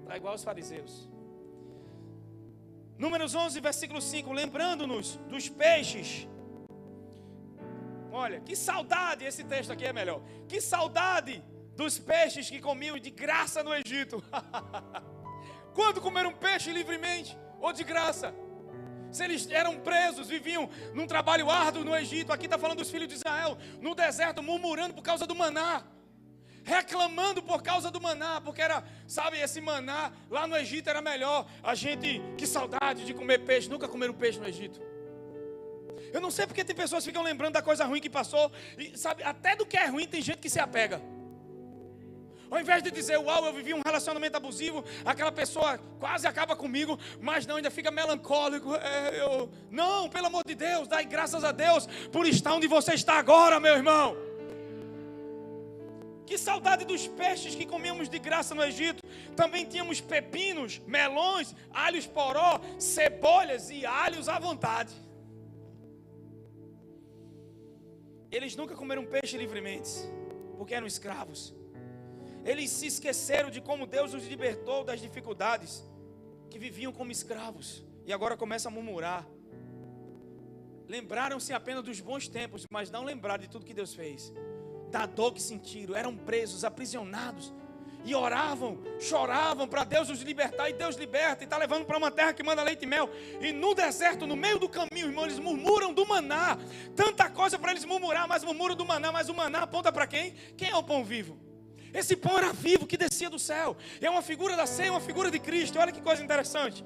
Está igual os fariseus. Números 11, versículo 5, lembrando-nos dos peixes. Olha, que saudade, esse texto aqui é melhor. Que saudade dos peixes que comiam de graça no Egito. Quando comeram peixe livremente ou de graça? Se eles eram presos, viviam num trabalho árduo no Egito. Aqui está falando dos filhos de Israel, no deserto, murmurando por causa do maná, reclamando por causa do maná, porque era, sabe, esse maná lá no Egito era melhor. Que saudade de comer peixe. Nunca comeram peixe no Egito. Eu não sei porque tem pessoas que ficam lembrando da coisa ruim que passou, e sabe, até do que é ruim tem gente que se apega. Ao invés de dizer: uau, eu vivi um relacionamento abusivo, aquela pessoa quase acaba comigo, mas não, ainda fica melancólico. Não, pelo amor de Deus, dai graças a Deus por estar onde você está agora, meu irmão. Que saudade dos peixes que comíamos de graça no Egito. Também tínhamos pepinos, melões, alhos poró, cebolhas e alhos à vontade. Eles nunca comeram peixe livremente, porque eram escravos. Eles se esqueceram de como Deus os libertou das dificuldades, que viviam como escravos, e agora começam a murmurar. Lembraram-se apenas dos bons tempos, mas não lembraram de tudo que Deus fez. da dor que sentiram, eram presos, aprisionados, e oravam, choravam para Deus os libertar, e Deus liberta, e está levando para uma terra que manda leite e mel, e no deserto, no meio do caminho, irmão, eles murmuram do maná, tanta coisa para eles murmurar, mas murmuram do maná, mas o maná aponta para quem? Quem é o pão vivo? Esse pão era vivo, que descia do céu, é uma figura da ceia, uma figura de Cristo. Olha que coisa interessante,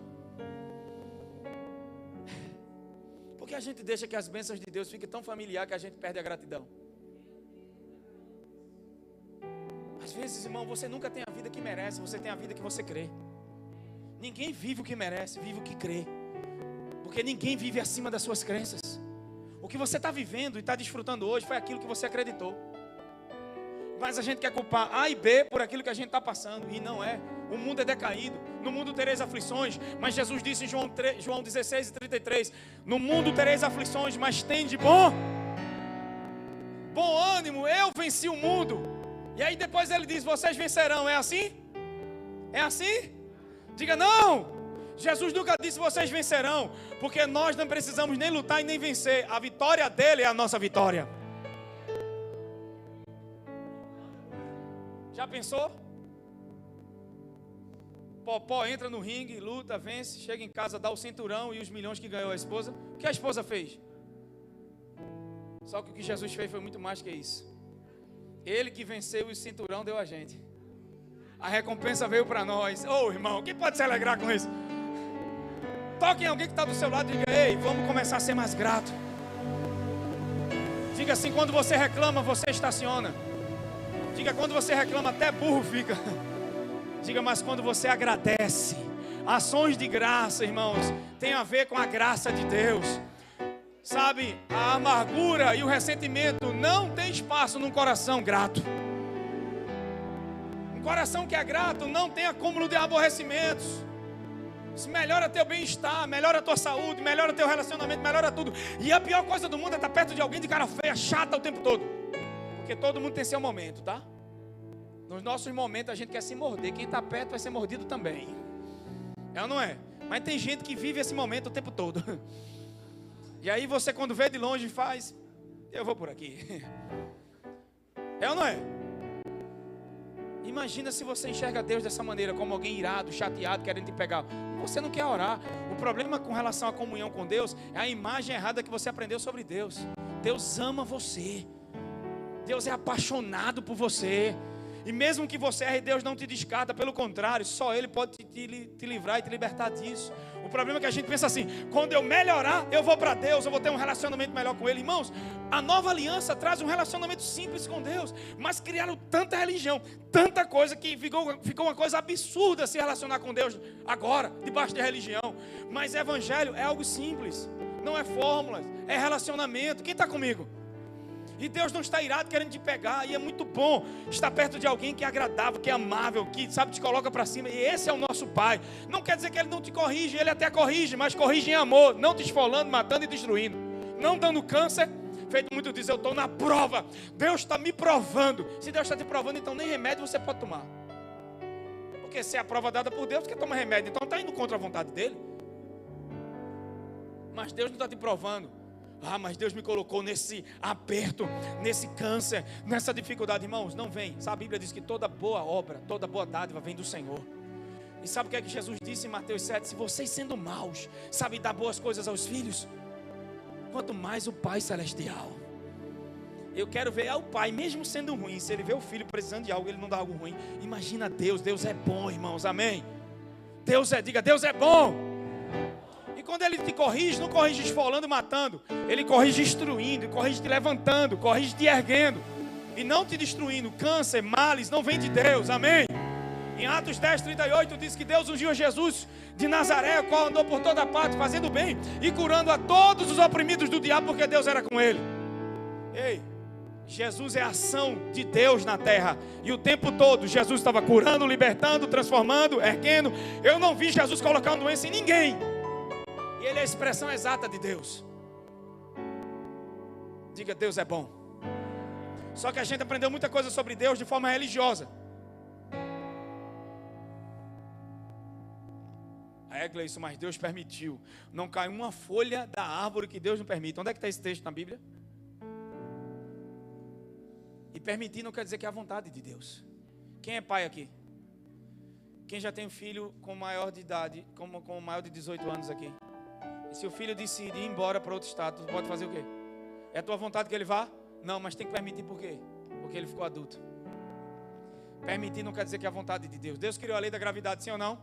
porque a gente deixa que as bênçãos de Deus fiquem tão familiar que a gente perde a gratidão. Às vezes, irmão, você nunca tem a vida que merece, você tem a vida que você crê. Ninguém vive o que merece, vive o que crê. Porque ninguém vive acima das suas crenças. O que você está vivendo e está desfrutando hoje foi aquilo que você acreditou. Mas a gente quer culpar A e B por aquilo que a gente está passando, e não é. O mundo é decaído, no mundo tereis aflições, mas Jesus disse em João 16:33, no mundo tereis aflições, mas tende bom ânimo, eu venci o mundo. E aí depois ele diz, vocês vencerão. É assim? É assim? Diga não. Jesus nunca disse vocês vencerão, porque nós não precisamos nem lutar e nem vencer. A vitória dele é a nossa vitória. Já pensou? Popó entra no ringue, luta, vence, chega em casa, dá o cinturão e os milhões que ganhou a esposa. O que a esposa fez? Só que o que Jesus fez foi muito mais que isso. Ele que venceu e o cinturão deu a gente. A recompensa veio para nós. Ô irmão, quem pode se alegrar com isso? Toque em alguém que está do seu lado e diga, ei, vamos começar a ser mais grato. Diga assim, quando você reclama, você estaciona. Diga, quando você reclama, até burro fica. Diga, mas quando você agradece, ações de graça, irmãos, tem a ver com a graça de Deus. Sabe, a amargura e o ressentimento não tem espaço num coração grato. Um coração que é grato não tem acúmulo de aborrecimentos. Isso melhora teu bem-estar, melhora a tua saúde, melhora teu relacionamento, melhora tudo. E a pior coisa do mundo é estar perto de alguém de cara feia, chata o tempo todo. Porque todo mundo tem seu momento, tá? Nos nossos momentos a gente quer se morder. Quem está perto vai ser mordido também. É ou não é? Mas tem gente que vive esse momento o tempo todo. E aí você, quando vê de longe, faz, eu vou por aqui. É ou não é? Imagina se você enxerga Deus dessa maneira, como alguém irado, chateado, querendo te pegar. Você não quer orar. O problema com relação à comunhão com Deus é a imagem errada que você aprendeu sobre Deus. Deus ama você. Deus é apaixonado por você. E mesmo que você erre, Deus não te descarta. Pelo contrário, só Ele pode te livrar e te libertar disso. O problema é que a gente pensa assim, quando eu melhorar, eu vou para Deus, eu vou ter um relacionamento melhor com Ele. Irmãos, a nova aliança traz um relacionamento simples com Deus, mas criaram tanta religião, tanta coisa, que ficou uma coisa absurda se relacionar com Deus agora, debaixo de religião. Mas evangelho é algo simples, não é fórmulas, é relacionamento. Quem está comigo? E Deus não está irado querendo te pegar. E é muito bom estar perto de alguém que é agradável, que é amável, que sabe, te coloca para cima. E esse é o nosso Pai. Não quer dizer que Ele não te corrige, Ele até corrige, mas corrige em amor, não te esfolando, matando e destruindo, não dando câncer. Feito muito diz, eu estou na prova, Deus está me provando. Se Deus está te provando, então nem remédio você pode tomar. Porque se é a prova dada por Deus, você toma remédio, então está indo contra a vontade dEle. Mas Deus não está te provando. Ah, mas Deus me colocou nesse aperto, nesse câncer, nessa dificuldade. Irmãos, não vem. Sabe, a Bíblia diz que toda boa obra, toda boa dádiva vem do Senhor. E sabe o que é que Jesus disse em Mateus 7? Se vocês sendo maus, sabem dar boas coisas aos filhos, quanto mais o Pai Celestial. Eu quero ver o Pai, mesmo sendo ruim, se Ele vê o filho precisando de algo, Ele não dá algo ruim. Imagina Deus, Deus é bom, irmãos, amém? Diga, Deus é bom. E quando Ele te corrige, não corrige esfolando e matando. Ele corrige instruindo, corrige te levantando, corrige te erguendo. E não te destruindo. Câncer, males, não vem de Deus, amém? Em Atos 10:38 diz que Deus ungiu Jesus de Nazaré, o qual andou por toda parte, fazendo bem e curando a todos os oprimidos do diabo, porque Deus era com ele. Ei, Jesus é a ação de Deus na terra. E o tempo todo Jesus estava curando, libertando, transformando, erguendo. Eu não vi Jesus colocar uma doença em ninguém. E Ele é a expressão exata de Deus. Diga, Deus é bom. Só que a gente aprendeu muita coisa sobre Deus de forma religiosa. Gleison, mas Deus permitiu. Não cai uma folha da árvore que Deus não permite. Onde é que está esse texto na Bíblia? E permitir não quer dizer que é a vontade de Deus. Quem é pai aqui? Quem já tem um filho com maior de idade, com maior de 18 anos aqui? E se o filho decide ir embora para outro estado, tu pode fazer o quê? É a tua vontade que ele vá? Não, mas tem que permitir por quê? Porque ele ficou adulto. Permitir não quer dizer que é a vontade de Deus. Deus criou a lei da gravidade, sim ou não?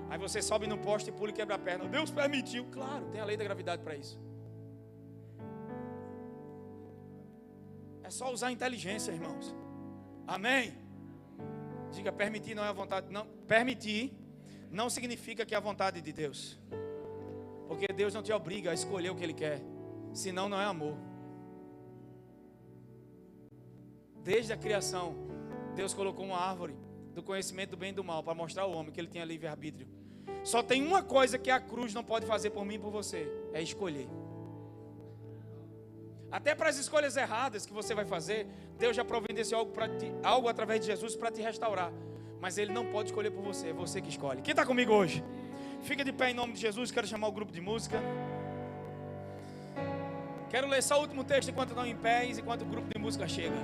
Aí você sobe no poste e pula e quebra a perna. Deus permitiu. Claro, tem a lei da gravidade para isso. É só usar a inteligência, irmãos. Amém? Diga, permitir não é a vontade. Não, permitir não significa que é a vontade de Deus. Porque Deus não te obriga a escolher o que Ele quer. Senão não é amor. Desde a criação, Deus colocou uma árvore do conhecimento do bem e do mal para mostrar ao homem que ele tinha livre-arbítrio. Só tem uma coisa que a cruz não pode fazer por mim e por você: é escolher. Até para as escolhas erradas que você vai fazer, Deus já providenciou algo através de Jesus para te restaurar. Mas Ele não pode escolher por você, é você que escolhe. Quem está comigo hoje? Fica de pé em nome de Jesus. Quero chamar o grupo de música. Quero ler só o último texto enquanto estão em pé, enquanto o grupo de música chega.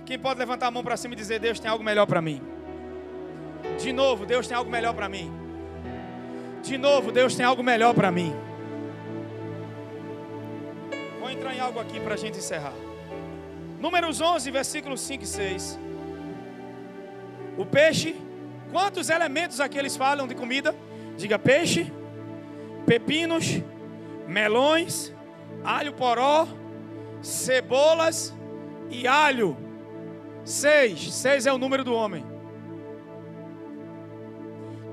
Quem pode levantar a mão para cima e dizer: Deus tem algo melhor para mim? De novo, Deus tem algo melhor para mim. De novo, Deus tem algo melhor para mim. Vou entrar em algo aqui para a gente encerrar. Números 11, versículos 5 e 6. O peixe, quantos elementos aqui eles falam de comida? Diga: peixe, pepinos, melões, alho poró, cebolas e alho. 6 é o número do homem.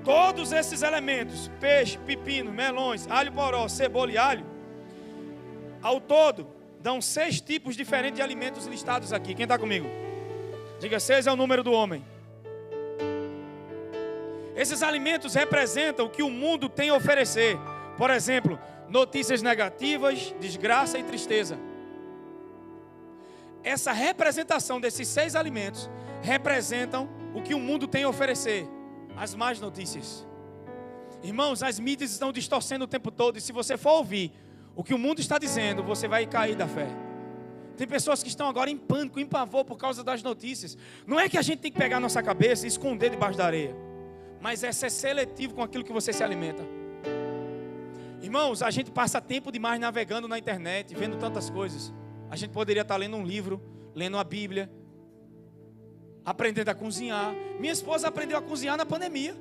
Todos esses elementos, peixe, pepino, melões, alho poró, cebola e alho, ao todo, dão 6 tipos diferentes de alimentos listados aqui. Quem está comigo? Diga: 6 é o número do homem. Esses alimentos representam o que o mundo tem a oferecer. Por exemplo, notícias negativas, desgraça e tristeza. Essa representação desses 6 alimentos representam o que o mundo tem a oferecer. As más notícias. Irmãos, as mídias estão distorcendo o tempo todo. E se você for ouvir o que o mundo está dizendo, você vai cair da fé. Tem pessoas que estão agora em pânico, em pavor por causa das notícias. Não é que a gente tem que pegar a nossa cabeça e esconder debaixo da areia, mas é ser seletivo com aquilo que você se alimenta. Irmãos, a gente passa tempo demais navegando na internet, vendo tantas coisas. A gente poderia estar lendo um livro, lendo a Bíblia, aprendendo a cozinhar. Minha esposa aprendeu a cozinhar na pandemia.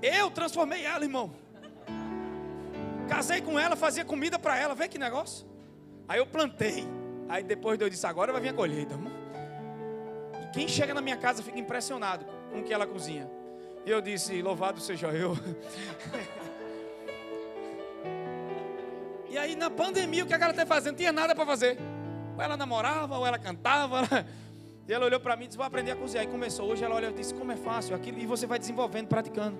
Eu transformei ela, irmão. Casei com ela, fazia comida para ela. Vê que negócio. Aí eu plantei. Aí depois eu disse: agora vai vir a colheita. E quem chega na minha casa fica impressionado com o que ela cozinha. E eu disse: louvado seja eu. E aí na pandemia o que ela está fazendo? Não tinha nada para fazer. Ou ela namorava, ou ela cantava. E ela olhou para mim e disse: vou aprender a cozinhar. E começou. Hoje ela olhou e disse: como é fácil aquilo. E você vai desenvolvendo, praticando.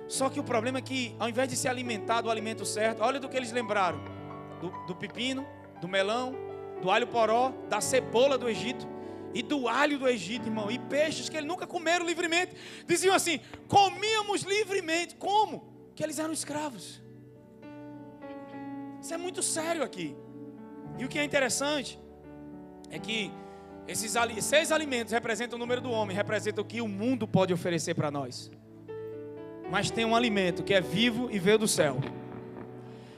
Só que o problema é que ao invés de se alimentar do alimento certo, olha do que eles lembraram: do pepino, do melão, do alho poró, da cebola do Egito e do alho do Egito, irmão. E peixes que eles nunca comeram livremente. Diziam assim: comíamos livremente. Como? Que eles eram escravos. Isso é muito sério aqui. E o que é interessante é que esses 6 alimentos representam o número do homem, representam o que o mundo pode oferecer para nós. Mas tem um alimento que é vivo e veio do céu.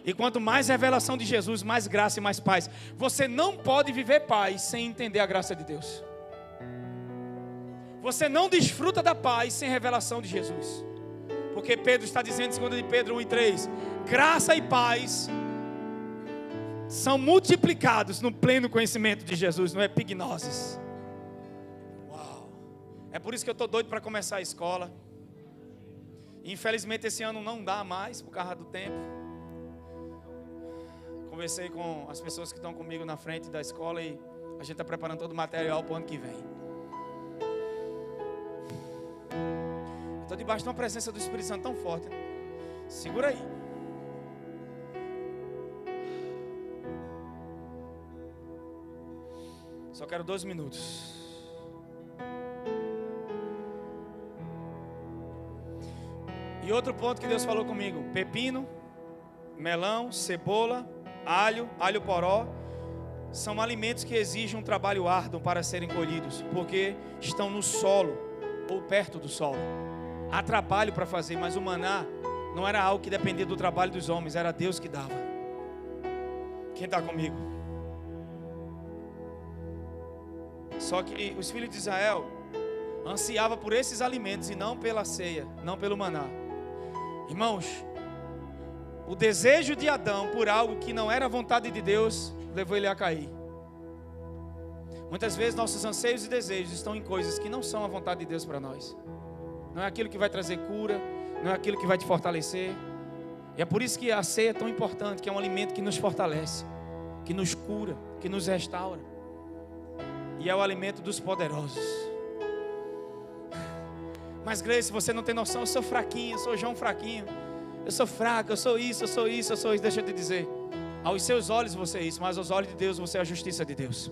E quanto mais revelação de Jesus, mais graça e mais paz. Você não pode viver paz sem entender a graça de Deus. Você não desfruta da paz sem revelação de Jesus. Porque Pedro está dizendo em 2 de Pedro 1:3, graça e paz são multiplicados no pleno conhecimento de Jesus, não é epignosis. Uau! É por isso que eu estou doido para começar a escola. Infelizmente esse ano não dá mais por causa do tempo. Conversei com as pessoas que estão comigo na frente da escola e a gente está preparando todo o material para o ano que vem. Estou debaixo de uma presença do Espírito Santo tão forte. Segura aí. Só quero 2 minutos. E outro ponto que Deus falou comigo: pepino, melão, cebola alho poró, são alimentos que exigem um trabalho árduo para serem colhidos, porque estão no solo ou perto do solo. Há trabalho para fazer, mas o maná não era algo que dependia do trabalho dos homens, era Deus que dava. Quem está comigo? Só que os filhos de Israel ansiavam por esses alimentos e não pela ceia, não pelo maná. Irmãos, o desejo de Adão por algo que não era vontade de Deus levou ele a cair. Muitas vezes nossos anseios e desejos estão em coisas que não são a vontade de Deus para nós. Não é aquilo que vai trazer cura, não é aquilo que vai te fortalecer. E é por isso que a ceia é tão importante, que é um alimento que nos fortalece, que nos cura, que nos restaura. E é o alimento dos poderosos. Mas Gleice, você não tem noção, eu sou fraquinho, eu sou João fraquinho. Eu sou fraco, eu sou isso, eu sou isso, eu sou isso. Deixa eu te dizer, aos seus olhos você é isso, mas aos olhos de Deus você é a justiça de Deus.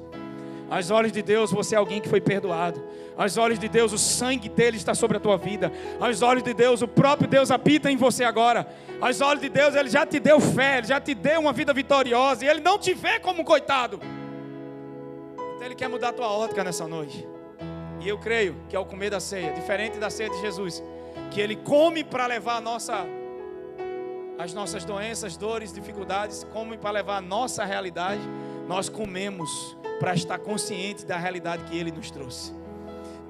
Aos olhos de Deus você é alguém que foi perdoado. Aos olhos de Deus o sangue dele está sobre a tua vida. Aos olhos de Deus o próprio Deus habita em você agora. Aos olhos de Deus ele já te deu fé, ele já te deu uma vida vitoriosa. E ele não te vê como um coitado. Então ele quer mudar a tua ótica nessa noite. E eu creio que ao comer da ceia, diferente da ceia de Jesus, que ele come para levar as nossas doenças, dores, dificuldades, come para levar a nossa realidade. Nós comemos para estar consciente da realidade que ele nos trouxe,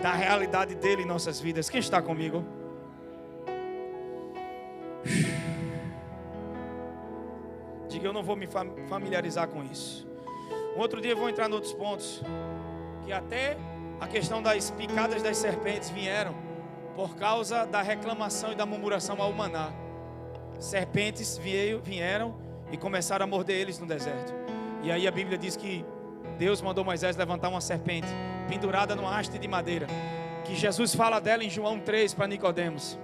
da realidade dele em nossas vidas. Quem está comigo? Diga, eu não vou me familiarizar com isso. Um outro dia eu vou entrar em outros pontos, que até a questão das picadas das serpentes vieram por causa da reclamação e da murmuração ao maná. Serpentes vieram e começaram a morder eles no deserto. E aí a Bíblia diz que Deus mandou Moisés levantar uma serpente pendurada numa haste de madeira, que Jesus fala dela em João 3 para Nicodemos.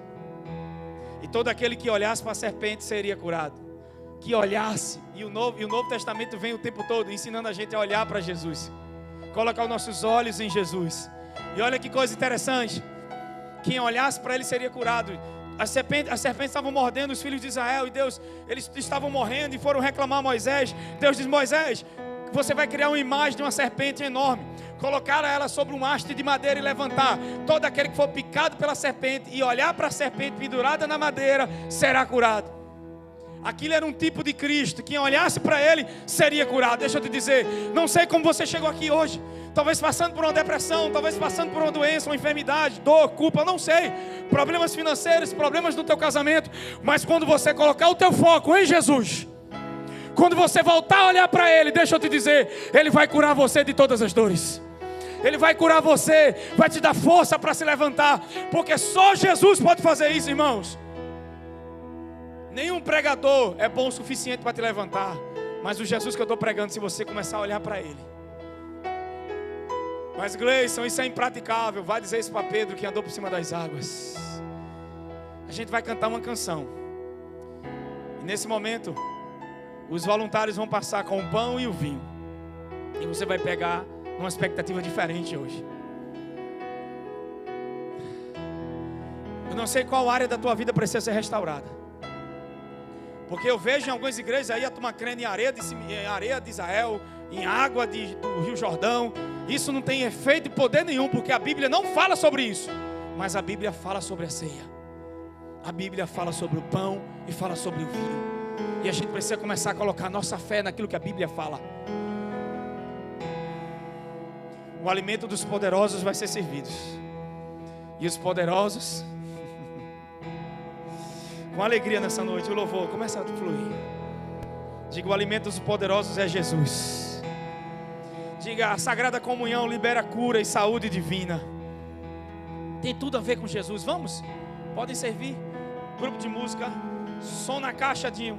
E todo aquele que olhasse para a serpente seria curado. Que olhasse. E o Novo Testamento vem o tempo todo ensinando a gente a olhar para Jesus, colocar os nossos olhos em Jesus. E olha que coisa interessante, quem olhasse para ele seria curado. As serpentes estavam mordendo os filhos de Israel, e eles estavam morrendo e foram reclamar a Moisés. Deus diz: Moisés, você vai criar uma imagem de uma serpente enorme, colocar ela sobre um haste de madeira e levantar. Todo aquele que for picado pela serpente e olhar para a serpente pendurada na madeira será curado. Aquilo era um tipo de Cristo. Quem olhasse para ele seria curado. Deixa eu te dizer, não sei como você chegou aqui hoje, talvez passando por uma depressão, talvez passando por uma doença, uma enfermidade, dor, culpa, não sei, problemas financeiros, problemas no teu casamento. Mas quando você colocar o teu foco em Jesus, quando você voltar a olhar para ele, deixa eu te dizer, ele vai curar você de todas as dores. Ele vai curar você, vai te dar força para se levantar, porque só Jesus pode fazer isso, irmãos. Nenhum pregador é bom o suficiente para te levantar, mas o Jesus que eu estou pregando, se você começar a olhar para ele. Mas Gleison, isso é impraticável. Vai dizer isso para Pedro que andou por cima das águas. A gente vai cantar uma canção, e nesse momento os voluntários vão passar com o pão e o vinho, e você vai pegar uma expectativa diferente hoje. Eu não sei qual área da tua vida precisa ser restaurada, porque eu vejo em algumas igrejas aí a turma crendo em areia de Israel, em água do Rio Jordão. Isso não tem efeito e poder nenhum, porque a Bíblia não fala sobre isso. Mas a Bíblia fala sobre a ceia. A Bíblia fala sobre o pão e fala sobre o vinho. E a gente precisa começar a colocar nossa fé naquilo que a Bíblia fala. O alimento dos poderosos vai ser servido. E os poderosos, com alegria nessa noite, o louvor começa a fluir. Diga, o alimento dos poderosos é Jesus. Diga, a Sagrada Comunhão libera cura e saúde divina. Tem tudo a ver com Jesus. Vamos? Podem servir. Grupo de música, som na caixa, Dinho.